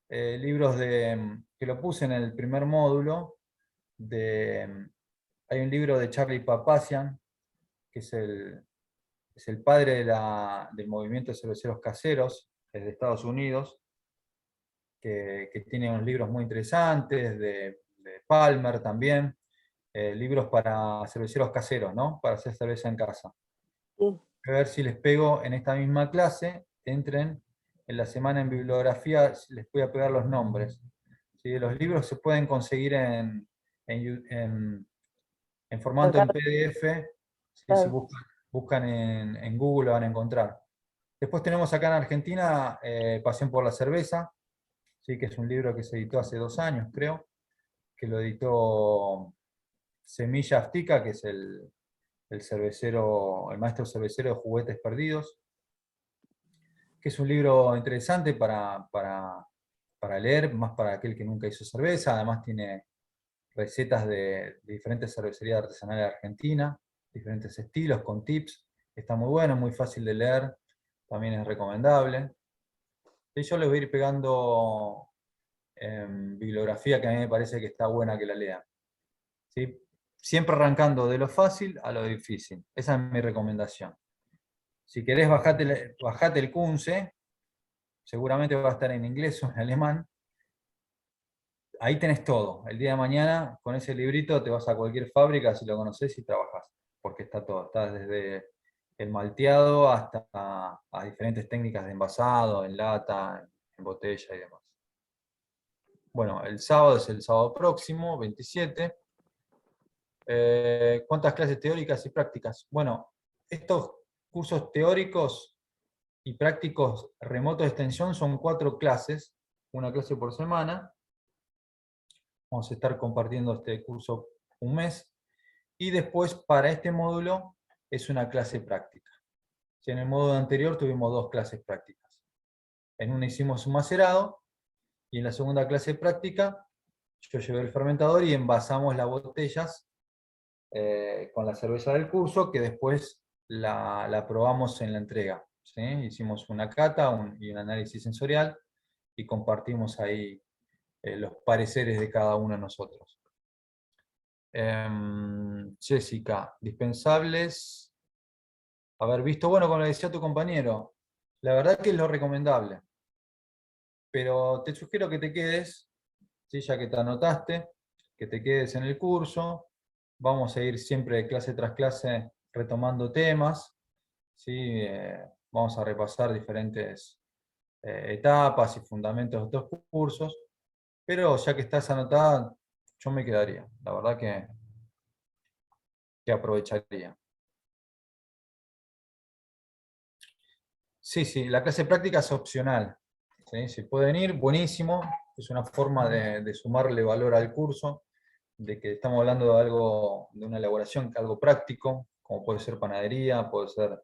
libros que lo puse en el primer módulo, hay un libro de Charlie Papazian, que es el padre del movimiento de cerveceros caseros, desde Estados Unidos, que tiene unos libros muy interesantes, de Palmer también, libros para cerveceros caseros, ¿no? Para hacer cerveza en casa. Sí. A ver si les pego en esta misma clase, entren en la semana en bibliografía, les voy a pegar los nombres. ¿Sí? Los libros se pueden conseguir en formato en Acá, PDF, ¿sí? Si claro. buscan en Google lo van a encontrar. Después tenemos acá en Argentina Pasión por la Cerveza, ¿sí? Que es un libro que se editó hace 2 años, creo, que lo editó Semilla Aftica, que es el maestro cervecero de Juguetes Perdidos. que es un libro interesante para leer, más para aquel que nunca hizo cerveza. Además tiene recetas de diferentes cervecerías artesanales de Argentina, diferentes estilos, con tips. Está muy bueno, muy fácil de leer, también es recomendable. Y yo les voy a ir pegando bibliografía que a mí me parece que está buena que la lean. ¿Sí? Siempre arrancando de lo fácil a lo difícil. Esa es mi recomendación. Si querés, bajate el Kunze, seguramente va a estar en inglés o en alemán. Ahí tenés todo. El día de mañana, con ese librito, te vas a cualquier fábrica, si lo conocés, y trabajás. Porque está todo. Está desde el malteado hasta a diferentes técnicas de envasado, en lata, en botella y demás. Bueno, el sábado es el sábado próximo, 27. ¿Cuántas clases teóricas y prácticas? Bueno, estos cursos teóricos y prácticos remotos de extensión son 4 clases, una clase por semana. Vamos a estar compartiendo este curso un mes. Y después, para este módulo, es una clase práctica. En el módulo anterior tuvimos 2 clases prácticas. En una hicimos un macerado, y en la segunda clase práctica, yo llevé el fermentador y envasamos las botellas con la cerveza del curso, que después la probamos en la entrega. ¿Sí? Hicimos una cata y un análisis sensorial, y compartimos ahí los pareceres de cada uno de nosotros. Jessica, dispensables, haber visto, bueno, como le decía a tu compañero, la verdad que es lo recomendable, pero te sugiero que te quedes, ¿sí? Ya que te anotaste, que te quedes en el curso. Vamos a ir siempre de clase tras clase retomando temas, ¿sí? Vamos a repasar diferentes etapas y fundamentos de estos cursos, pero ya que estás anotada, yo me quedaría, la verdad que aprovecharía. Sí, sí, la clase práctica es opcional, ¿sí? Si pueden ir, buenísimo, es una forma de sumarle valor al curso, de que estamos hablando de algo, de una elaboración, algo práctico, como puede ser panadería, puede ser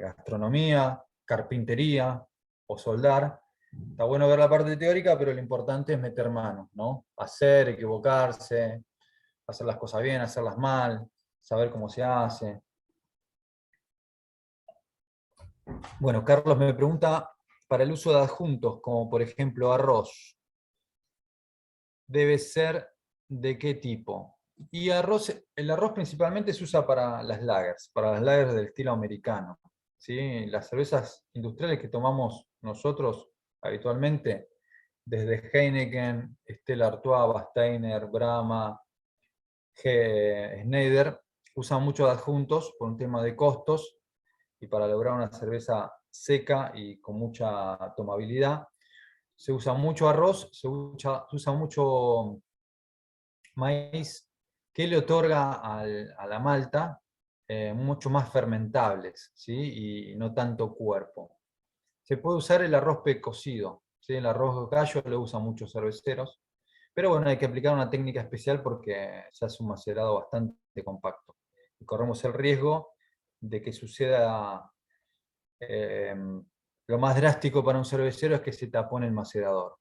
gastronomía, carpintería o soldar. Está bueno ver la parte teórica, pero lo importante es meter mano, ¿no? Hacer, equivocarse, hacer las cosas bien, hacerlas mal, saber cómo se hace. Bueno, Carlos me pregunta, para el uso de adjuntos, como por ejemplo arroz, ¿debe ser de qué tipo? Y el arroz principalmente se usa para las lagers del estilo americano. ¿Sí? Las cervezas industriales que tomamos nosotros habitualmente, desde Heineken, Stella Artois, Basteiner, Brahma, Schneider, usan muchos adjuntos por un tema de costos y para lograr una cerveza seca y con mucha tomabilidad. Se usa mucho arroz, se usa mucho maíz, que le otorga a la malta mucho más fermentables, ¿sí? Y no tanto cuerpo. Se puede usar el arroz precocido, ¿sí? El arroz gallo lo usan muchos cerveceros, pero bueno, hay que aplicar una técnica especial porque se hace un macerado bastante compacto. Y corremos el riesgo de que suceda lo más drástico para un cervecero, es que se tapone el macerador.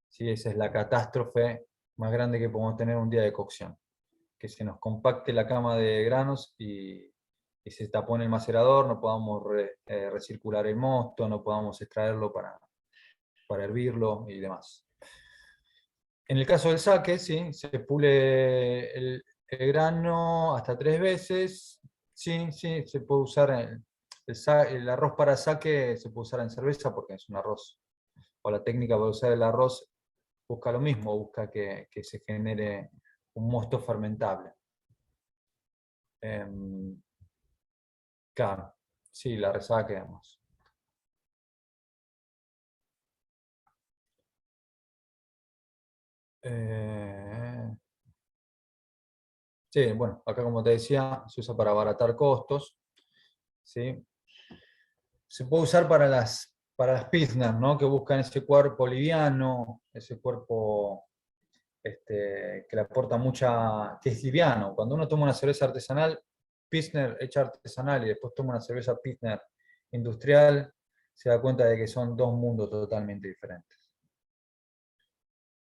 ¿Sí? Esa es la catástrofe más grande que podemos tener un día de cocción. Que se nos compacte la cama de granos y se tapone el macerador, no podamos recircular el mosto, no podamos extraerlo para hervirlo y demás. En el caso del sake, ¿sí? Se pule el grano hasta 3 veces. Sí, sí, se puede usar el arroz para sake, se puede usar en cerveza porque es un arroz. O la técnica para usar el arroz busca lo mismo, busca que se genere un mosto fermentable. Claro, sí, la resaca, digamos. Sí, bueno, acá como te decía, se usa para abaratar costos. ¿Sí? Se puede usar para las pilsner, ¿no? Que buscan ese cuerpo liviano, ese cuerpo que le aporta que es liviano. Cuando uno toma una cerveza artesanal, pilsner hecha artesanal, y después toma una cerveza pilsner industrial, se da cuenta de que son dos mundos totalmente diferentes.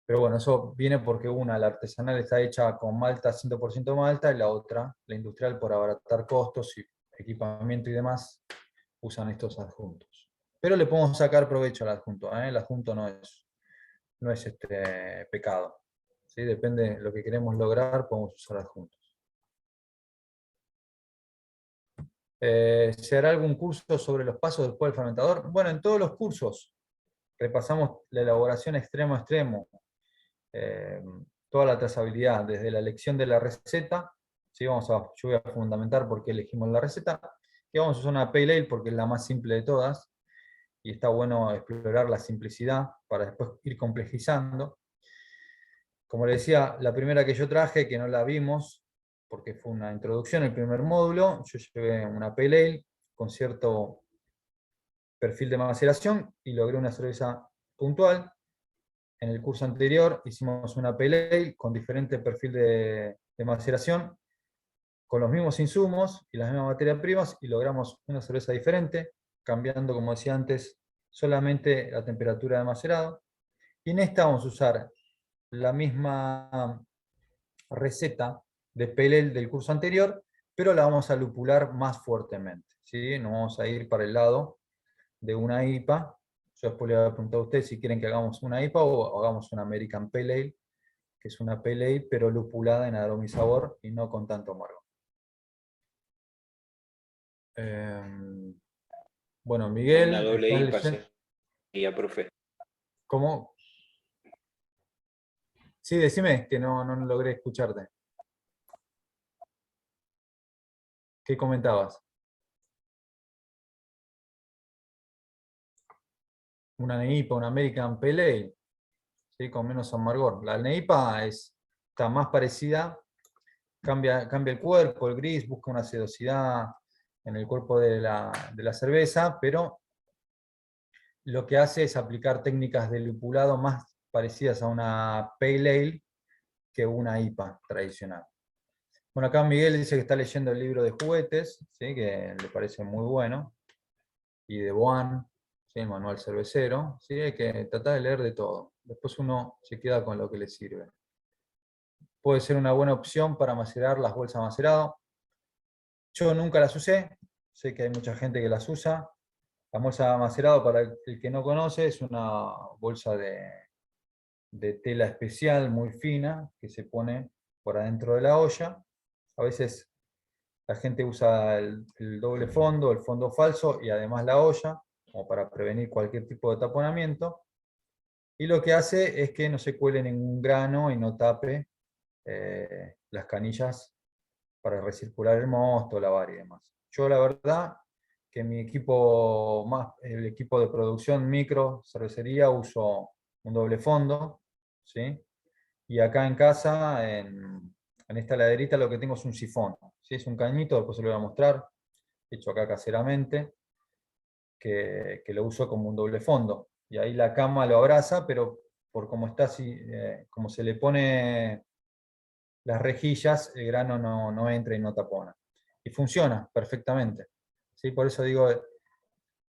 Pero bueno, eso viene porque una, la artesanal, está hecha con malta, 100% malta, y la otra, la industrial, por abaratar costos y equipamiento y demás, usan estos adjuntos. Pero le podemos sacar provecho al adjunto, ¿eh? El adjunto no es pecado. ¿Sí? Depende de lo que queremos lograr, podemos usar adjuntos. ¿Se hará algún curso sobre los pasos después del fermentador? Bueno, en todos los cursos repasamos la elaboración extremo a extremo, toda la trazabilidad, desde la elección de la receta, ¿sí? Yo voy a fundamentar por qué elegimos la receta, y vamos a usar una Pale Ale porque es la más simple de todas, y está bueno explorar la simplicidad para después ir complejizando. Como les decía, la primera que yo traje, que no la vimos, porque fue una introducción, el primer módulo, yo llevé una Pale Ale con cierto perfil de maceración y logré una cerveza puntual. En el curso anterior hicimos una Pale Ale con diferente perfil de maceración, con los mismos insumos y las mismas materias primas, y logramos una cerveza diferente, cambiando, como decía antes, solamente la temperatura de macerado. Y en esta vamos a usar la misma receta de Pale Ale del curso anterior, pero la vamos a lupular más fuertemente, ¿sí? No vamos a ir para el lado de una IPA. Yo después le voy a preguntar a ustedes si quieren que hagamos una IPA o hagamos una American Pale Ale, que es una Pale Ale pero lupulada en aroma y sabor y no con tanto amargo. Bueno, Miguel, Una doble IPA leyendo? sería, profe. ¿Cómo? Sí, decime, que no logré escucharte. ¿Qué comentabas? Una NEIPA, una American Pale Ale, ¿sí? Con menos amargor. La NEIPA está más parecida, cambia el cuerpo, el gris, busca una sedosidad en el cuerpo de la cerveza, pero lo que hace es aplicar técnicas de lupulado más parecidas a una Pale Ale que una IPA tradicional. Bueno, acá Miguel dice que está leyendo el libro de juguetes, ¿sí? Que le parece muy bueno, y de Boan, ¿sí? El manual cervecero, ¿sí? Hay que tratar de leer de todo. Después uno se queda con lo que le sirve. Puede ser una buena opción para macerar las bolsas macerado. Yo nunca las usé, sé que hay mucha gente que las usa. La bolsa macerado, para el que no conoce, es una bolsa de tela especial muy fina que se pone por adentro de la olla. A veces la gente usa el doble fondo, el fondo falso y además la olla, como para prevenir cualquier tipo de taponamiento. Y lo que hace es que no se cuele ningún grano y no tape las canillas para recircular el mosto, lavar y demás. Yo la verdad que mi equipo, el equipo de producción micro, cervecería, uso un doble fondo, ¿sí? Y acá en casa, en esta heladerita, lo que tengo es un sifón, ¿sí? Es un cañito, después se lo voy a mostrar, hecho acá caseramente, que lo uso como un doble fondo. Y ahí la cama lo abraza, pero por cómo está así, como se le pone las rejillas, el grano no entra y no tapona. Y funciona perfectamente. ¿Sí? Por eso digo,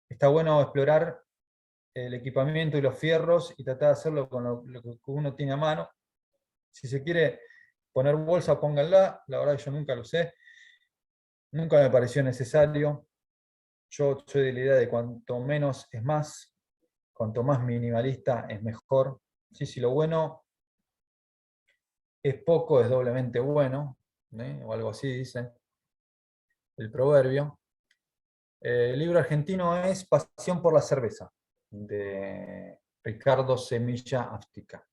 está bueno explorar el equipamiento y los fierros y tratar de hacerlo con lo que uno tiene a mano. Si se quiere poner bolsa, pónganla. La verdad que yo nunca lo usé. Nunca me pareció necesario. Yo soy de la idea de cuanto menos es más, cuanto más minimalista es mejor. Sí, si lo bueno es poco, es doblemente bueno, ¿eh? O algo así dice el proverbio. El libro argentino es Pasión por la cerveza, de Ricardo Semilla Aftica.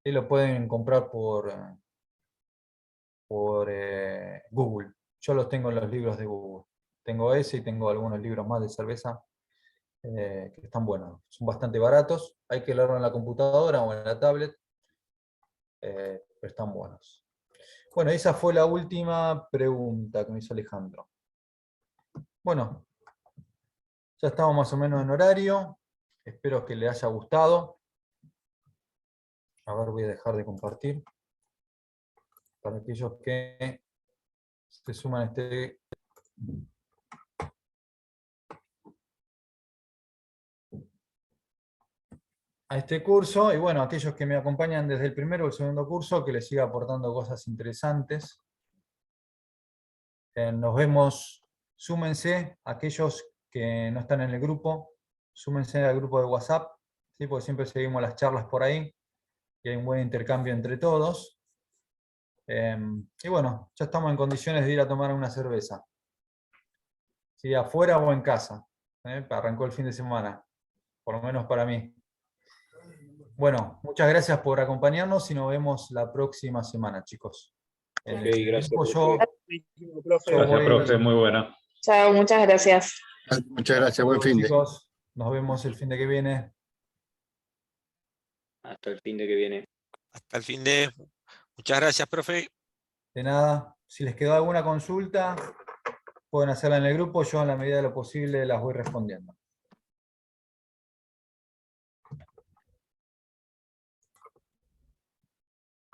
Y lo pueden comprar por Google. Yo los tengo en los libros de Google. Tengo ese y tengo algunos libros más de cerveza que están buenos. Son bastante baratos. Hay que leerlo en la computadora o en la tablet, pero están buenos. Bueno, esa fue la última pregunta que me hizo Alejandro. Bueno, ya estamos más o menos en horario. Espero que les haya gustado. A ver, voy a dejar de compartir. Para aquellos que se suman a este a este curso, y bueno, aquellos que me acompañan desde el primero o el segundo curso, que les siga aportando cosas interesantes. Nos vemos, súmense, aquellos que no están en el grupo, súmense al grupo de WhatsApp, ¿sí? Porque siempre seguimos las charlas por ahí, y hay un buen intercambio entre todos. Y bueno, ya estamos en condiciones de ir a tomar una cerveza. ¿Sí? Afuera o en casa. Arrancó el fin de semana, por lo menos para mí. Bueno, muchas gracias por acompañarnos y nos vemos la próxima semana, chicos. En Ok, el gracias, grupo profe. yo Gracias, voy- profe, muy buena. Chao, muchas gracias. Muchas gracias, buen fin de. Chicos, nos vemos el fin de que viene. Hasta el fin de que viene. Hasta el fin de... Muchas gracias, profe. De nada, si les quedó alguna consulta, pueden hacerla en el grupo, yo en la medida de lo posible las voy respondiendo.